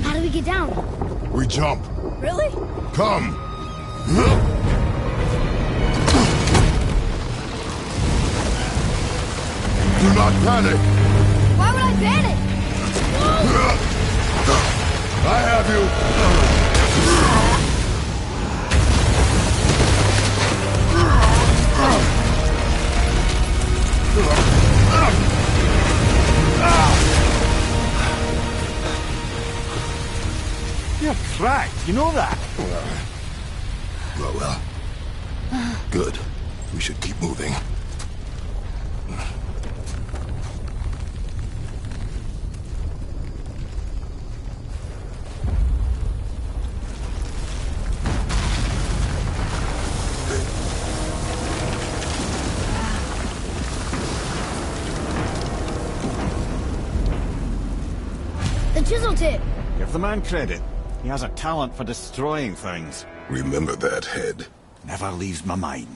Speaker 2: How do we get down?
Speaker 4: We jump.
Speaker 2: Really?
Speaker 4: Come. Do not panic.
Speaker 2: Why would I panic?
Speaker 4: I have you.
Speaker 3: You're cracked, you know that?
Speaker 4: Well. Good. We should keep moving.
Speaker 2: The chisel tip.
Speaker 3: Give the man credit. He has a talent for destroying things.
Speaker 4: Remember that head.
Speaker 3: Never leaves my mind.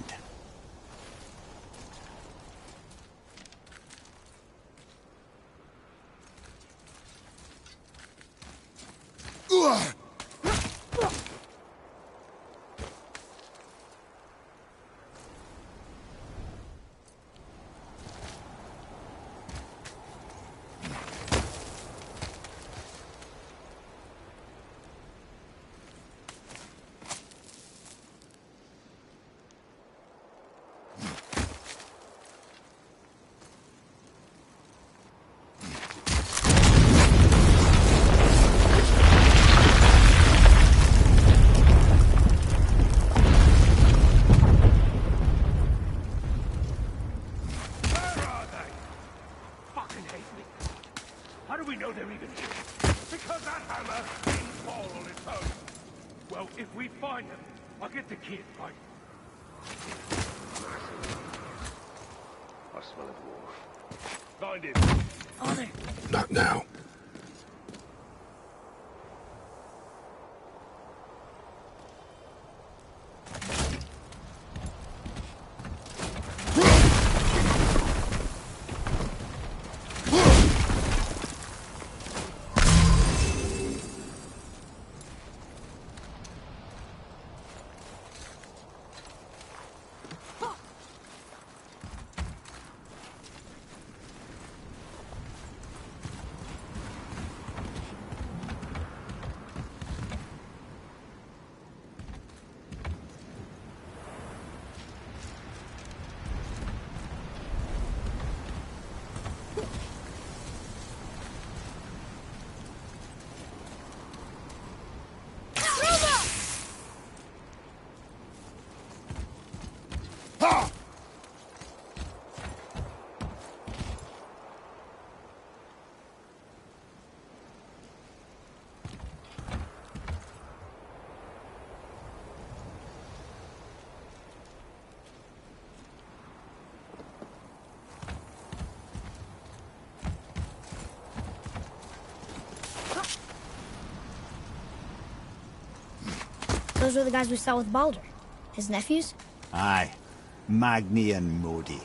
Speaker 4: Not now.
Speaker 2: those were the guys we saw with Baldur. His nephews?
Speaker 3: Aye. Magni and Modi,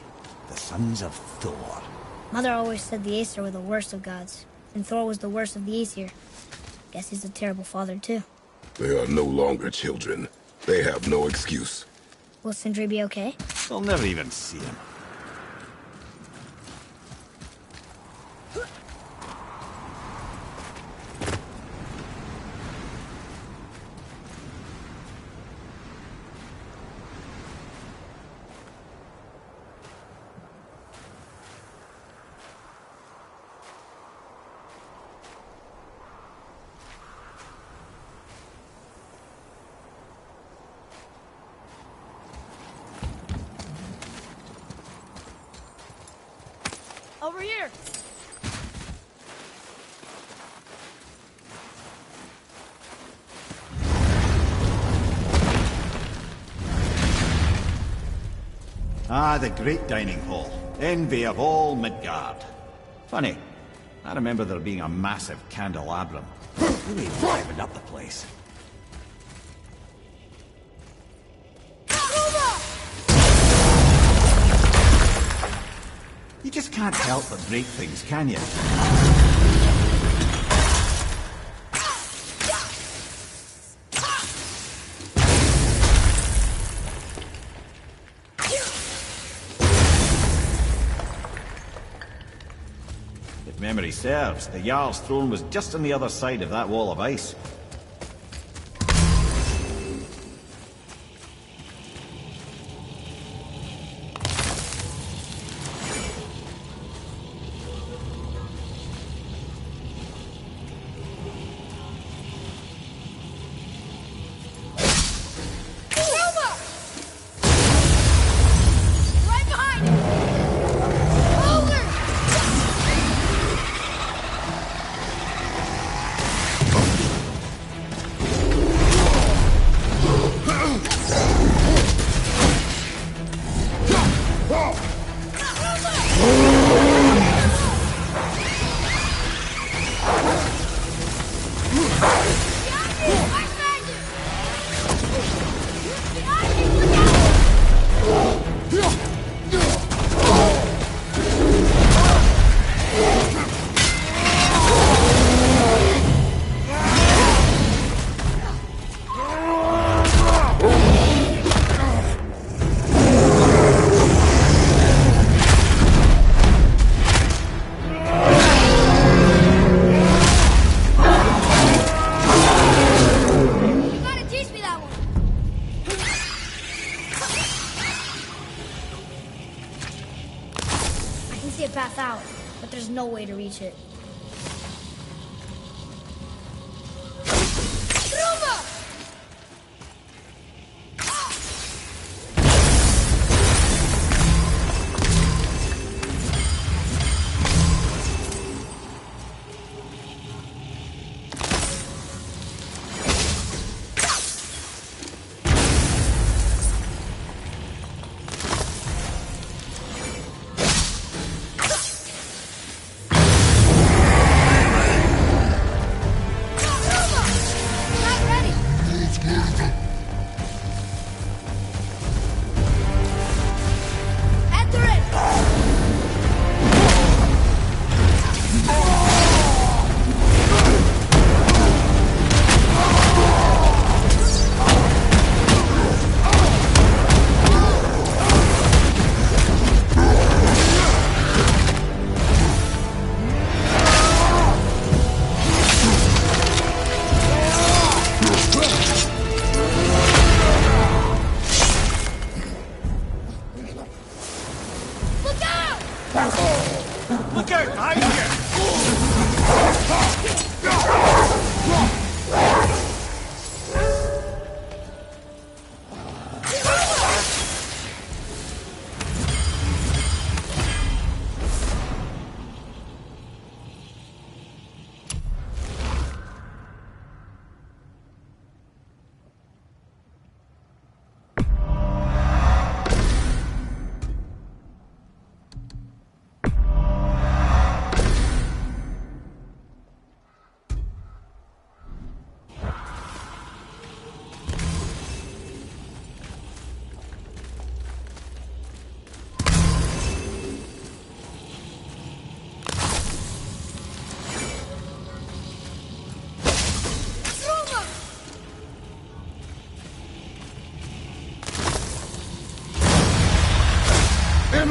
Speaker 3: the sons of Thor.
Speaker 2: Mother always said the Aesir were the worst of gods, and Thor was the worst of the Aesir. Guess he's a terrible father, too.
Speaker 4: They are no longer children. They have no excuse.
Speaker 2: Will Sindri be okay?
Speaker 3: They'll never even see him.
Speaker 2: Over here!
Speaker 3: Ah, the great dining hall. Envy of all Midgard. Funny, I remember there being a massive candelabrum. Really livened up the place. You just can't help but break things, can you? If memory serves, the Jarl's throne was just on the other side of that wall of ice.
Speaker 2: path out, but there's no way to reach it.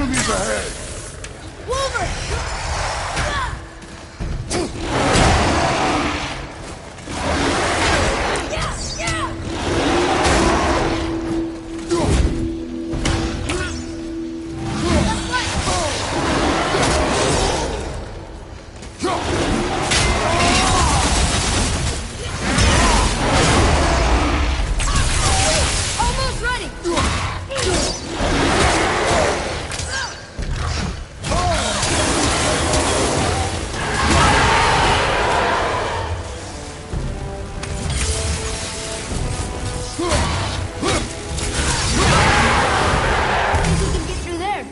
Speaker 4: Enemies ahead!
Speaker 2: Almost ready! Think we can get through there.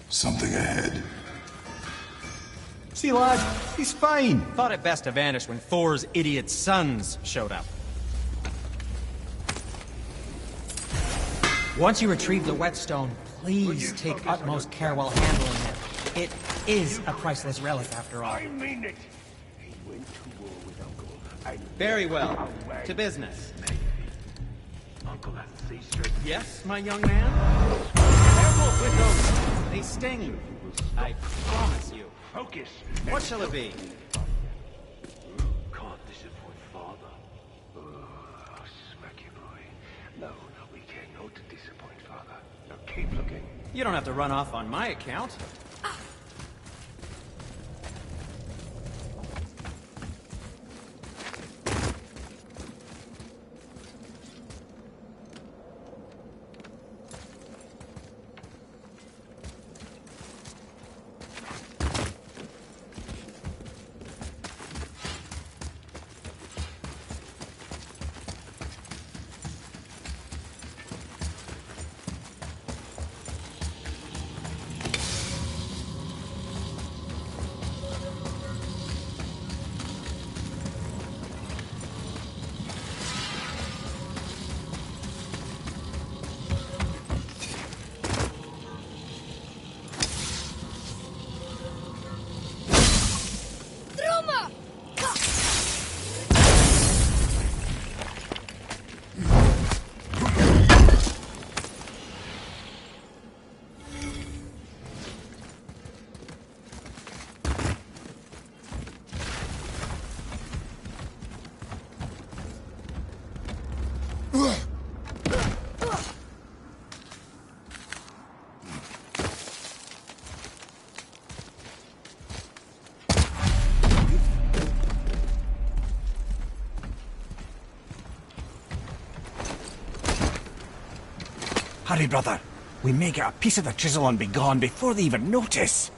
Speaker 4: Something ahead.
Speaker 3: See, lad, he's fine.
Speaker 8: Thought it best to vanish when Thor's idiot sons showed up.
Speaker 9: Once you retrieve the whetstone, please take utmost care while handling it. It is a priceless relic, after all.
Speaker 10: I mean it. He went to war with Uncle.
Speaker 8: Very well. To business.
Speaker 10: Uncle has to say straight.
Speaker 8: Yes, my young man? Careful with those. They sting. I promise you.
Speaker 10: Focus.
Speaker 8: What shall it be?
Speaker 10: Can't disappoint father. Oh, smack you, boy. No, we cannot disappoint father. Now keep looking.
Speaker 8: You don't have to run off on my account.
Speaker 3: Hurry, brother. We may get a piece of the chisel and be gone before they even notice.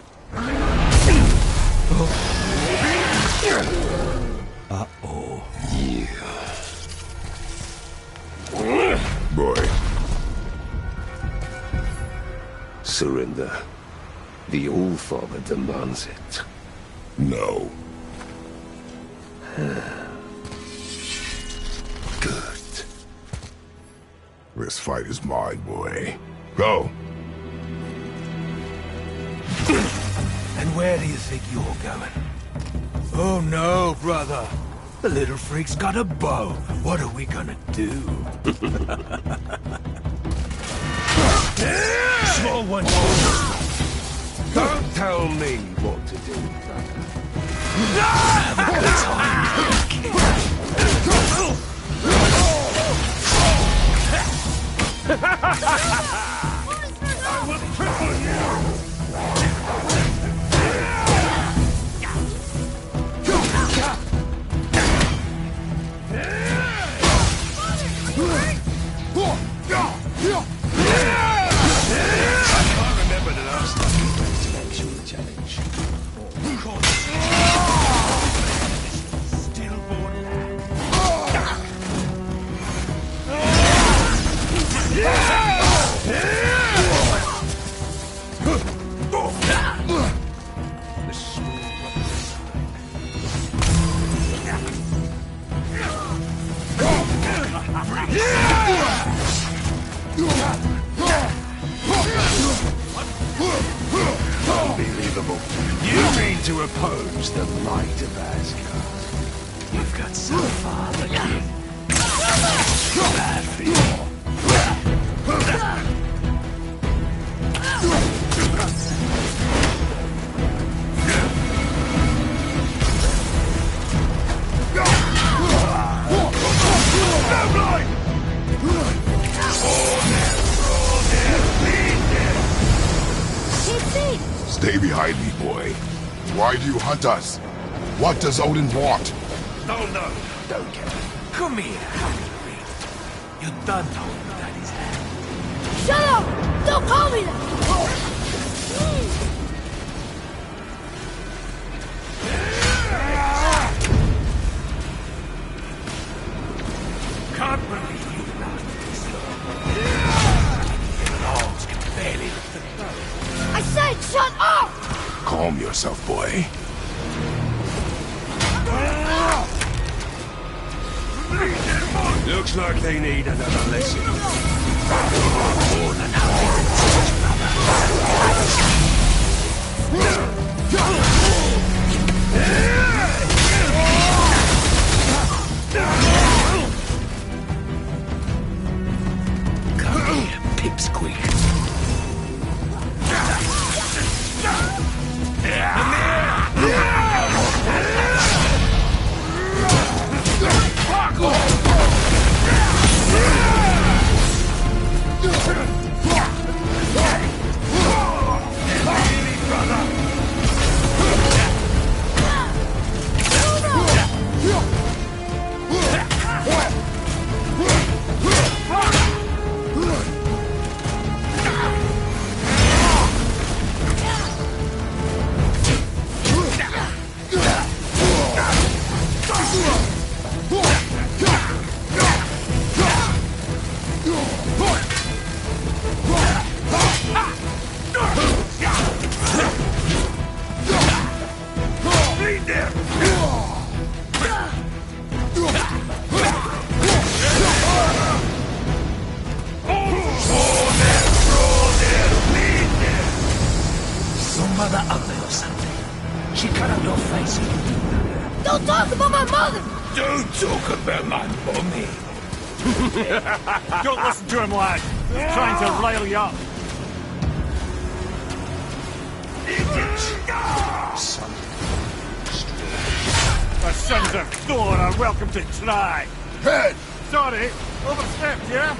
Speaker 3: Uh-oh.
Speaker 4: Boy.
Speaker 10: Surrender. The All-Father demands it.
Speaker 4: No.
Speaker 10: Good.
Speaker 4: This fight is mine, boy. Go.
Speaker 10: And where do you think you're going? Oh no, brother. The little freak's got a bow. What are we gonna do? Small one. Don't tell me what to do, I will cripple you! I can't remember the last time you faced an actual challenge. Of course. Stillborn lamb. Unbelievable. You mean to oppose the might of Asgard? You've got so far, but bad for you.
Speaker 4: Stay behind me, boy. Why do you hunt us? What does Odin want?
Speaker 10: No, don't get it. Come here, Hagrid. You done holding Daddy's hand.
Speaker 2: Shut up! Don't call me that!
Speaker 10: Can't believe you lasted this long. Even Halls can barely lift the boat.
Speaker 2: I said shut up!
Speaker 4: Calm yourself, boy.
Speaker 10: Looks like they need another lesson. More than come here, pipsqueak. Mother ugly or something. She cut up your face.
Speaker 2: Don't talk about my mother!
Speaker 10: Don't talk about my mommy.
Speaker 3: Don't listen to him, lad. He's trying to rile you up.
Speaker 10: Son.
Speaker 3: The sons of Thor are welcome to try.
Speaker 4: Head!
Speaker 3: Sorry, overstepped, yeah?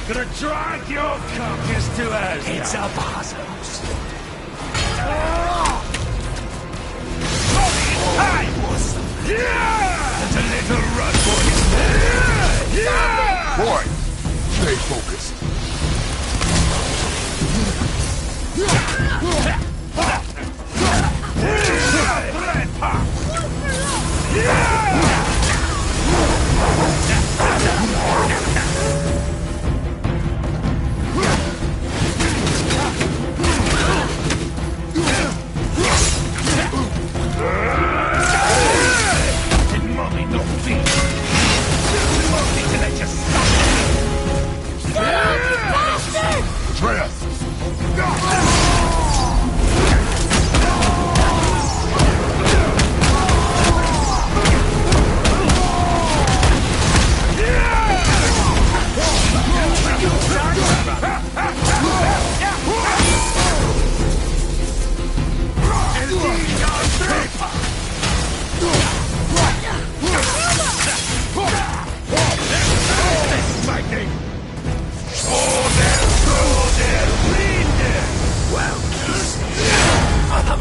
Speaker 10: Gonna drag your carcass to us. It's a puzzles. There's a little run for his
Speaker 4: Boy, stay focused.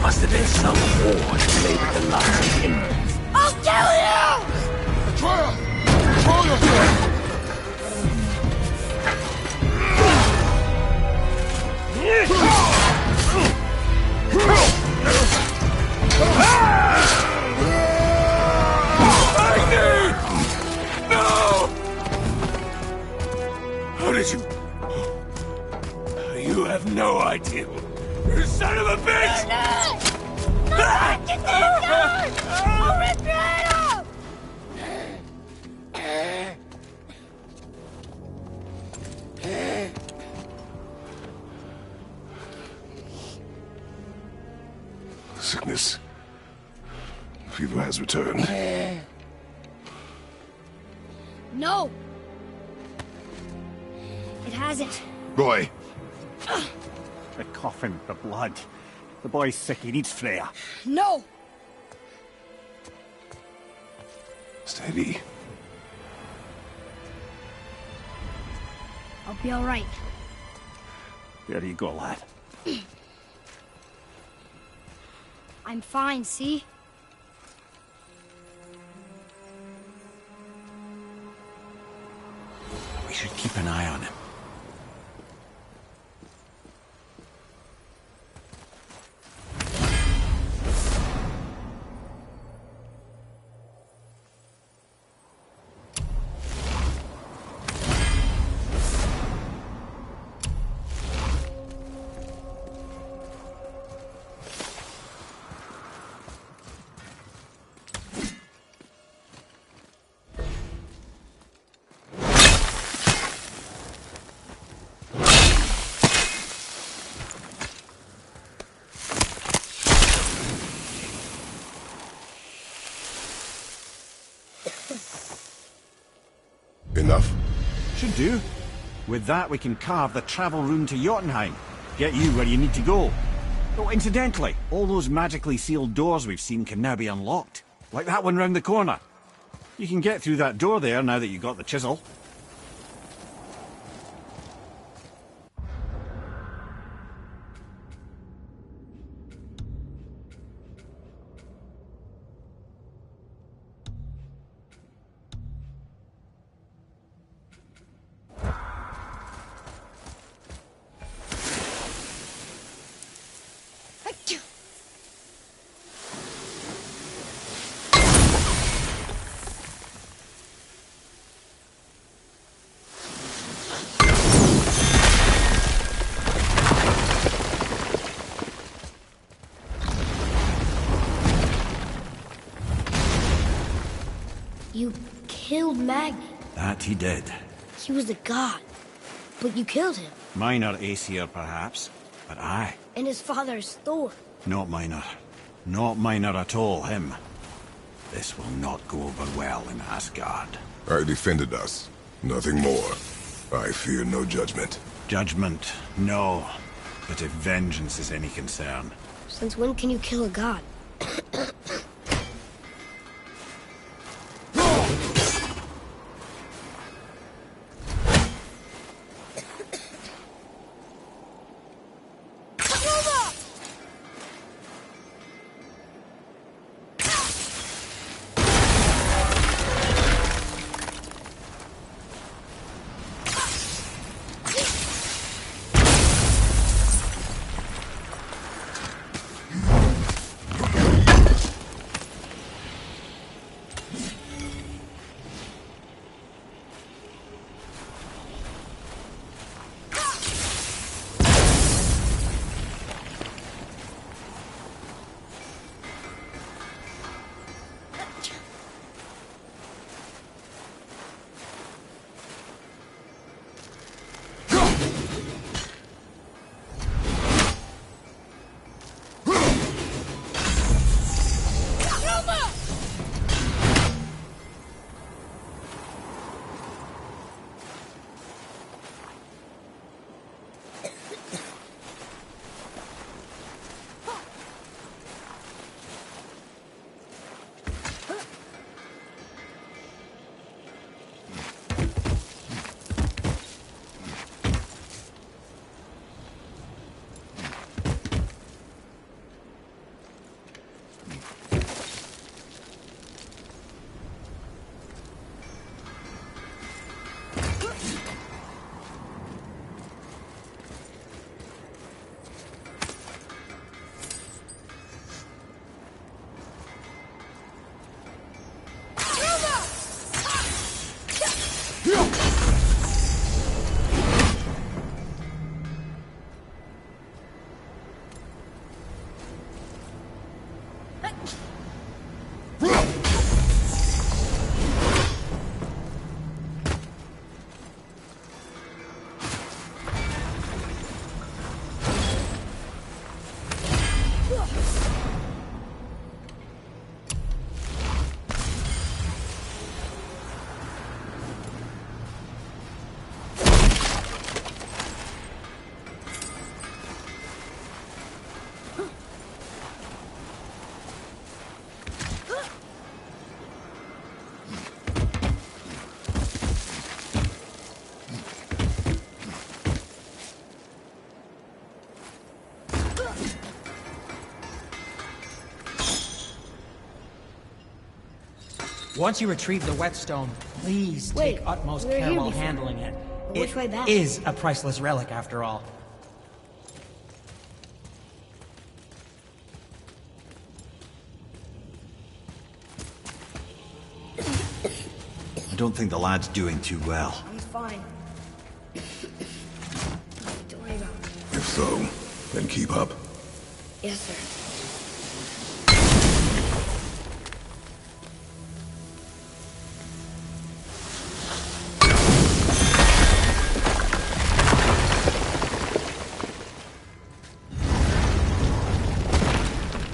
Speaker 10: Must have been some war to make the last of him.
Speaker 2: I'll kill you!
Speaker 4: Atreus! Control yourself!
Speaker 10: No! How did you... You have no idea. You son of a bitch!
Speaker 2: Get these guys! I'll rip your head off!
Speaker 4: fever has returned.
Speaker 2: No! It hasn't.
Speaker 4: Boy!
Speaker 3: The coughing, the blood. The boy's sick, he needs Freya.
Speaker 2: No!
Speaker 4: Steady.
Speaker 2: I'll be alright.
Speaker 3: There you go, lad.
Speaker 2: I'm fine, see?
Speaker 3: We should keep an eye on him.
Speaker 4: Enough?
Speaker 3: Should do. With that, we can carve the travel rune to Jotunheim. Get you where you need to go. Oh, incidentally, all those magically sealed doors we've seen can now be unlocked. Like that one round the corner. You can get through that door there now that you've got the chisel.
Speaker 2: You killed Magni.
Speaker 3: That he did.
Speaker 2: He was a god. But you killed him.
Speaker 3: Minor Aesir, perhaps. But I.
Speaker 2: And his father is Thor.
Speaker 3: Not minor. Not minor at all, him. This will not go over well in Asgard.
Speaker 4: I defended us. Nothing more. I fear no judgment.
Speaker 3: Judgment, no. But if vengeance is any concern...
Speaker 2: Since when can you kill a god?
Speaker 9: Once you retrieve the whetstone, please
Speaker 2: Wait,
Speaker 9: take utmost
Speaker 2: we were
Speaker 9: care
Speaker 2: here
Speaker 9: while
Speaker 2: before.
Speaker 9: handling it.
Speaker 2: Which way back?
Speaker 9: It is a priceless relic, after all.
Speaker 3: I don't think the lad's doing too well.
Speaker 2: He's fine. Nothing to worry about.
Speaker 4: If so, then keep up.
Speaker 2: Yes, sir.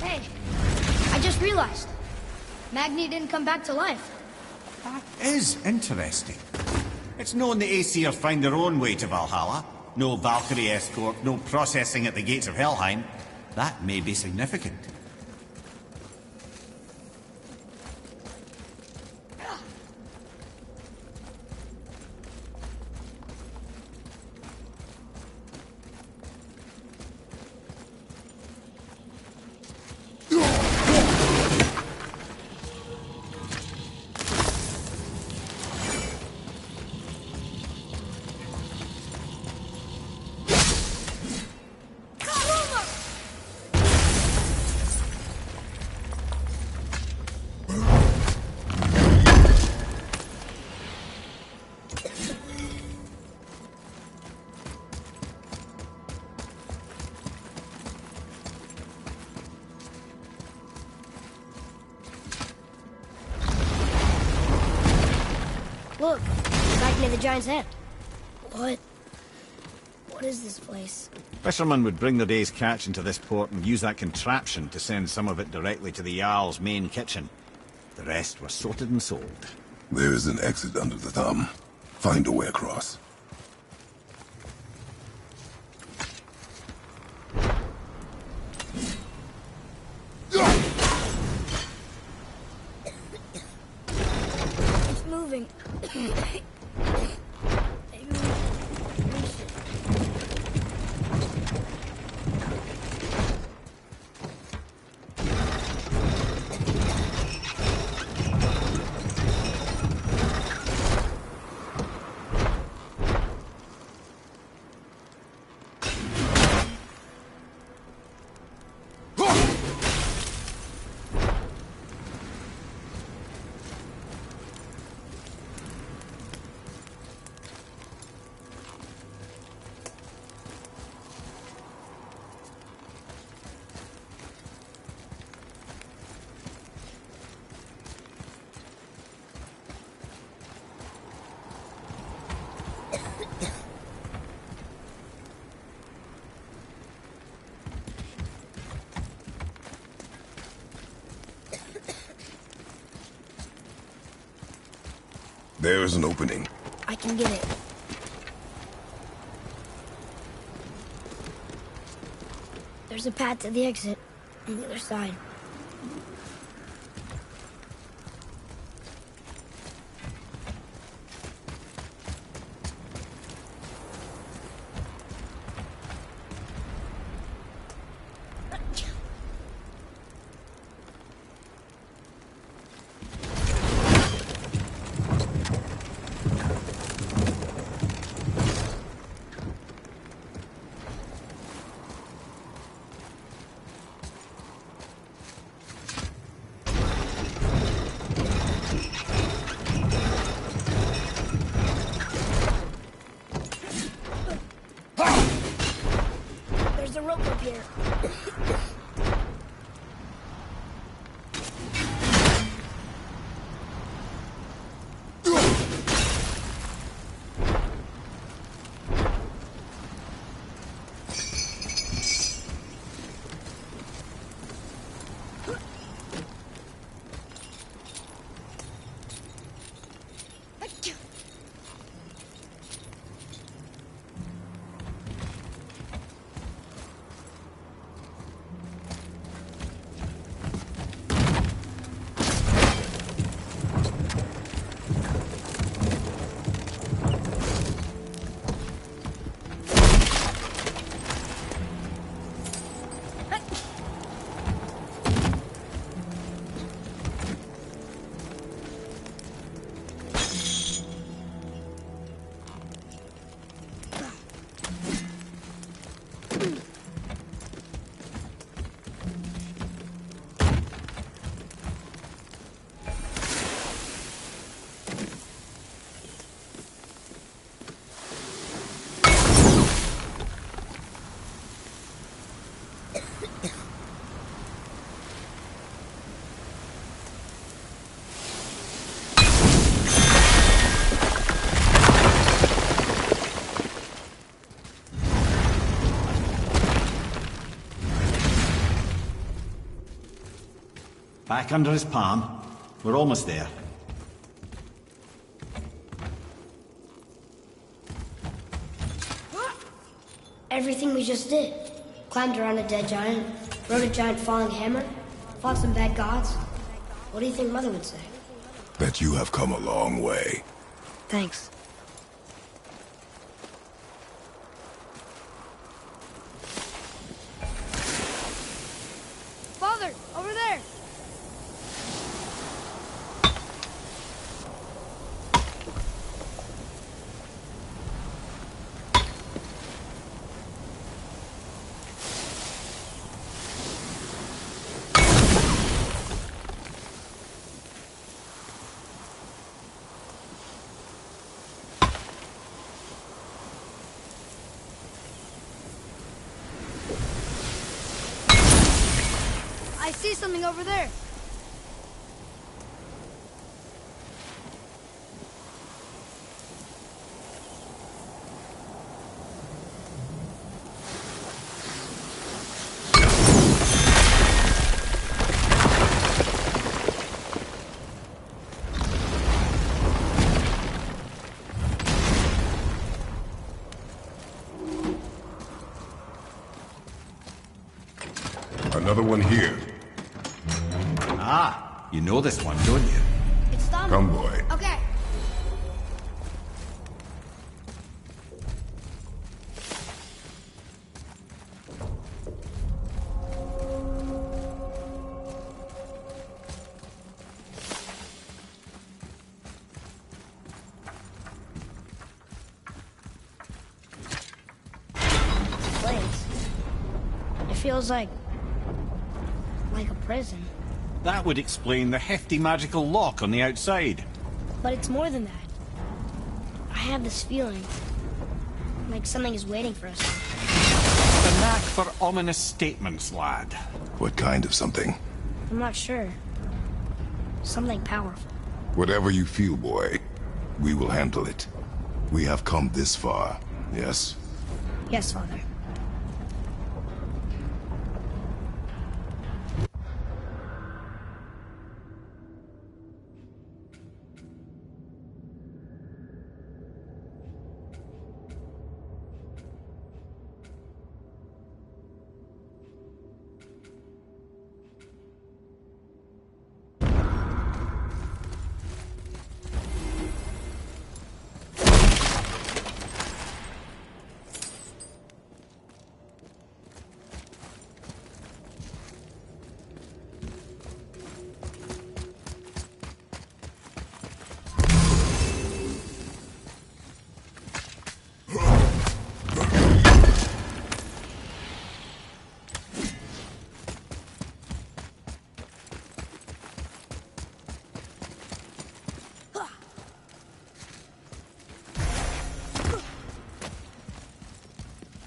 Speaker 2: Hey, I just realized. Magni didn't come back to life.
Speaker 3: That is interesting. It's known the Aesir find their own way to Valhalla. No Valkyrie escort, no processing at the gates of Helheim. That may be significant.
Speaker 2: Look, back near the giant's head. What is this place?
Speaker 3: Fishermen would bring their day's catch into this port and use that contraption to send some of it directly to the Jarl's main kitchen. The rest was sorted and sold.
Speaker 4: There is an exit under the thumb. Find a way across.
Speaker 2: It's moving.
Speaker 4: There is an opening.
Speaker 2: I can get it. There's a path to the exit on the other side. There's a rope up here.
Speaker 3: back under his palm. We're almost there.
Speaker 2: Everything we just did. Climbed around a dead giant, rode a giant falling hammer, fought some bad gods. What do you think Mother would say?
Speaker 4: That you have come a long way.
Speaker 2: Thanks. Father, over there! I see something over there.
Speaker 4: Another one here.
Speaker 3: Ah, you know this one, don't you?
Speaker 2: It's Dominic.
Speaker 4: Come, boy.
Speaker 2: Okay. Place. It feels like a prison.
Speaker 3: That would explain the hefty magical lock on the outside.
Speaker 2: But it's more than that. I have this feeling like something is waiting for us.
Speaker 3: The knack for ominous statements, lad.
Speaker 4: What kind of something?
Speaker 2: I'm not sure. Something powerful.
Speaker 4: Whatever you feel, boy, we will handle it. We have come this far, yes?
Speaker 2: Yes, Father.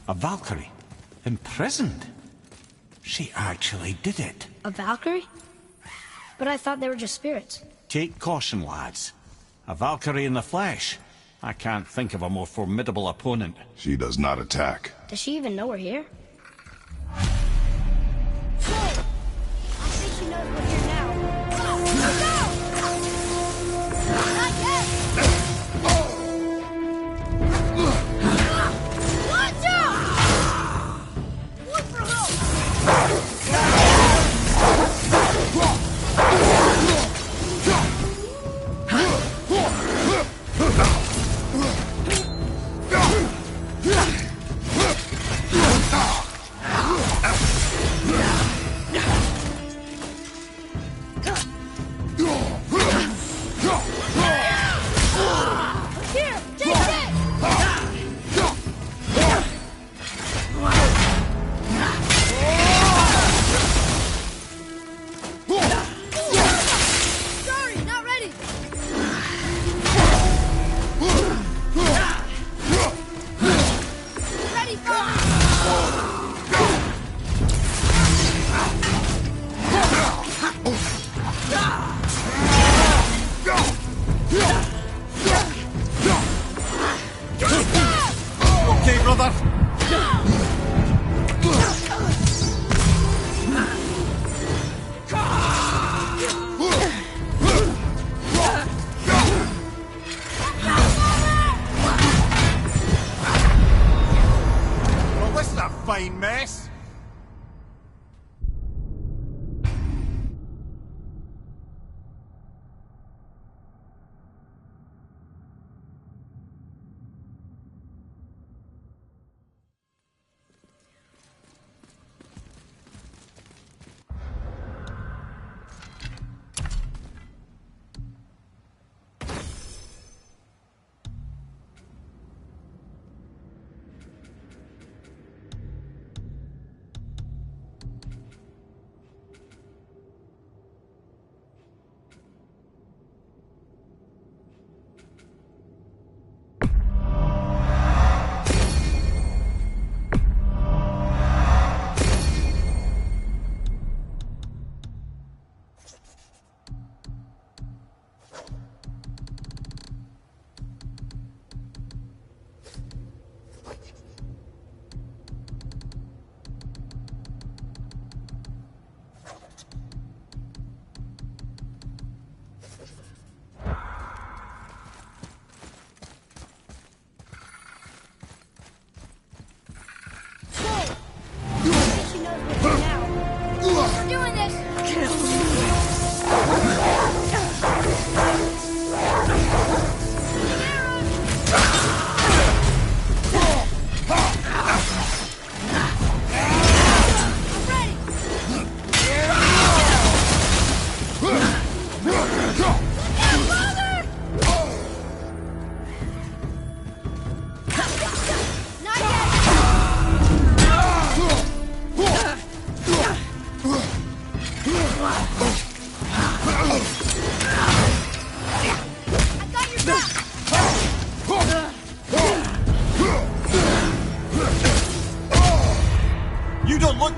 Speaker 3: A Valkyrie? Imprisoned? She actually did it.
Speaker 2: A Valkyrie? But I thought they were just spirits.
Speaker 3: Take caution, lads. A Valkyrie in the flesh. I can't think of a more formidable opponent.
Speaker 4: She does not attack.
Speaker 2: Does she even know we're here? Whoa! I think she knows we're here now. Go! Not yet! Watch out! Look for help!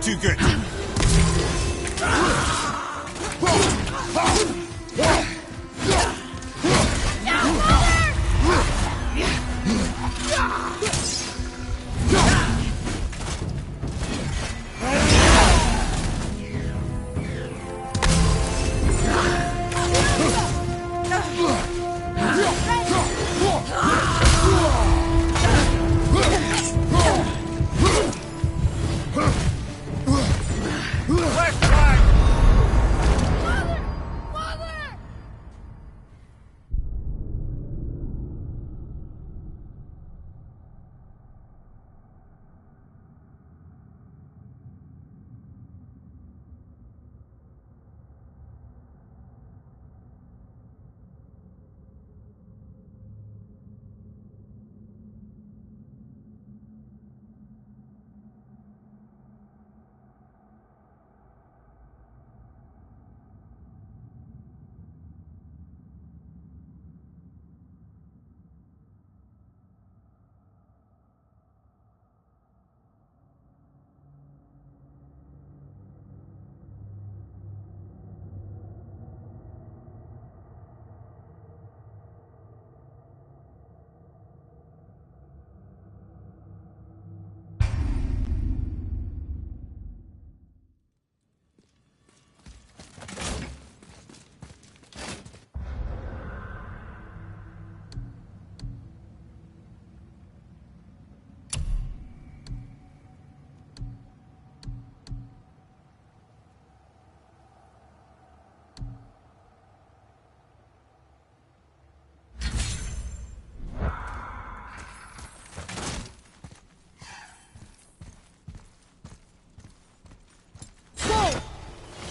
Speaker 3: too good.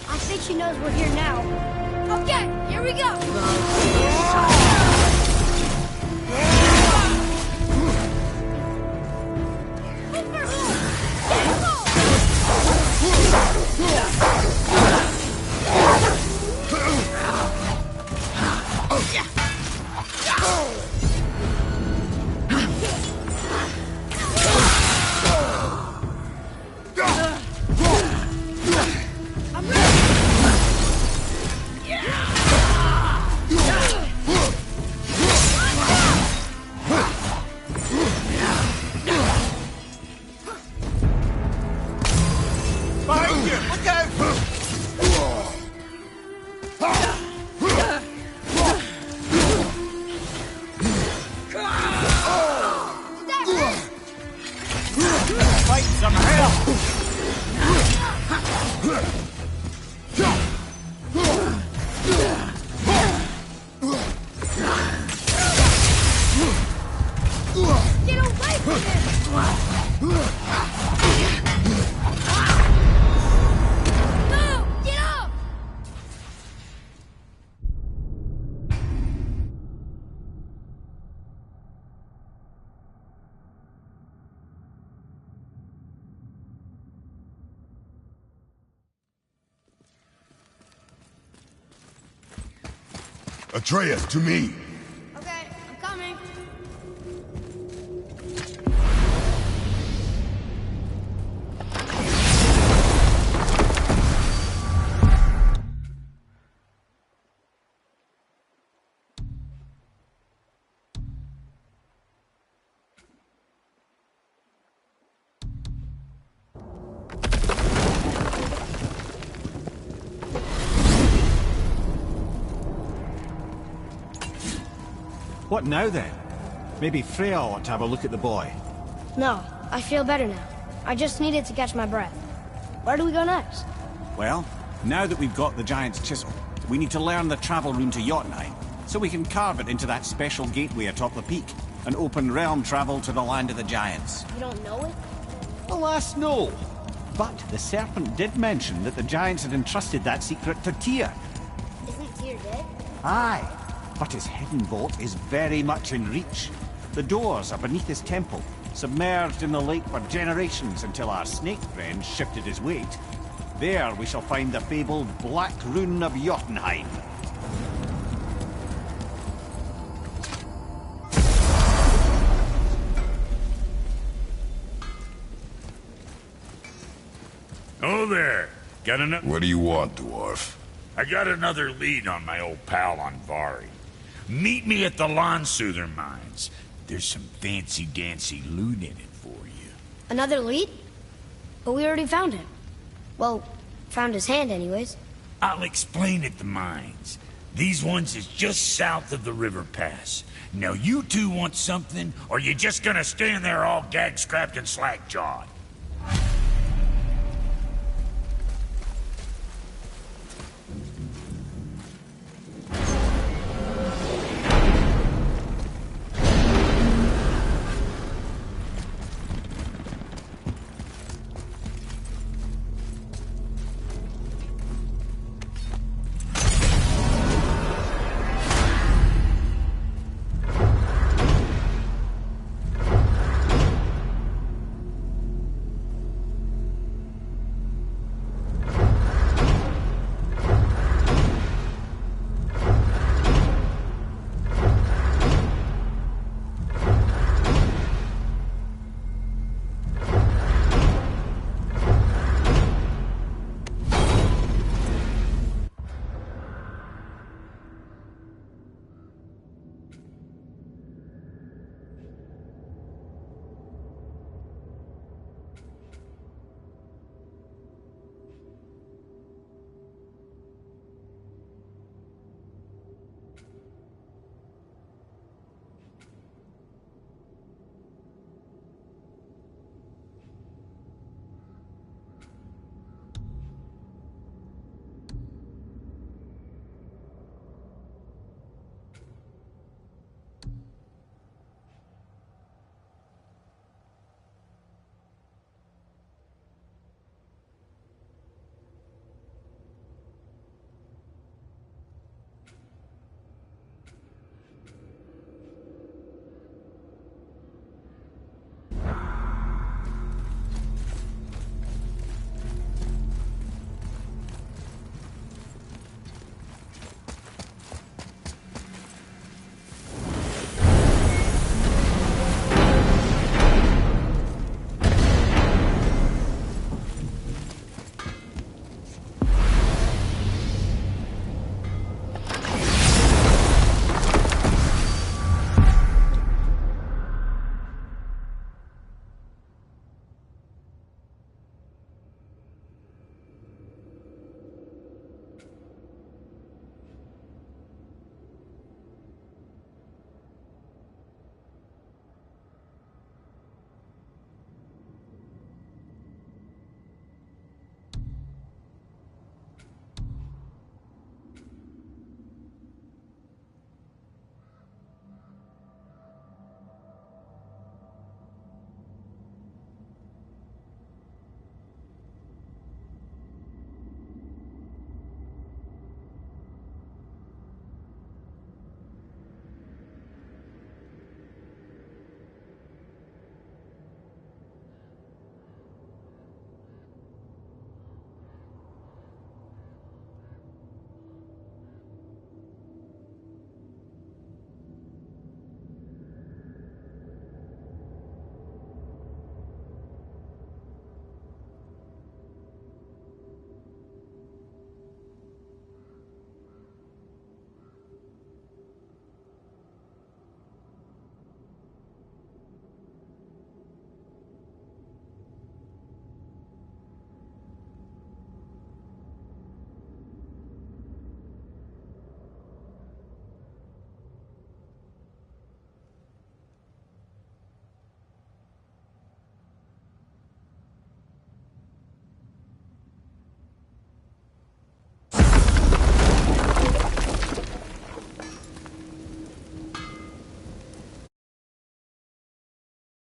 Speaker 2: I think she knows we're here now. Okay, here we go.
Speaker 4: Atreus, to me!
Speaker 2: Okay, I'm coming.
Speaker 3: What now then? Maybe Freya ought to have a look at the boy.
Speaker 2: No, I feel better now. I just needed to catch my breath. Where do we go next?
Speaker 3: Well, now that we've got the Giant's Chisel, we need to learn the travel rune to Jotunheim, so we can carve it into that special gateway atop the peak, and open realm travel to the land of the Giants.
Speaker 2: You don't know it?
Speaker 3: Alas, no. But the Serpent did mention that the Giants had entrusted that secret to Tyr.
Speaker 2: Isn't Tyr dead?
Speaker 3: Aye, but his hidden vault is very much in reach. The doors are beneath his temple, submerged in the lake for generations until our snake friend shifted his weight. There we shall find the fabled Black Rune of Jotunheim.
Speaker 11: there! Got enough?
Speaker 4: What do you want, dwarf?
Speaker 11: I got another lead on my old pal Andvari. Meet me at the Lawnsoother Mines. There's some fancy-dancy loot in it for you.
Speaker 2: Another lead? But we already found him. Well, found his hand anyways.
Speaker 11: I'll explain at the mines. These ones is just south of the river pass. Now you two want something, or you just gonna stand there all gag-scrapped and slack-jawed?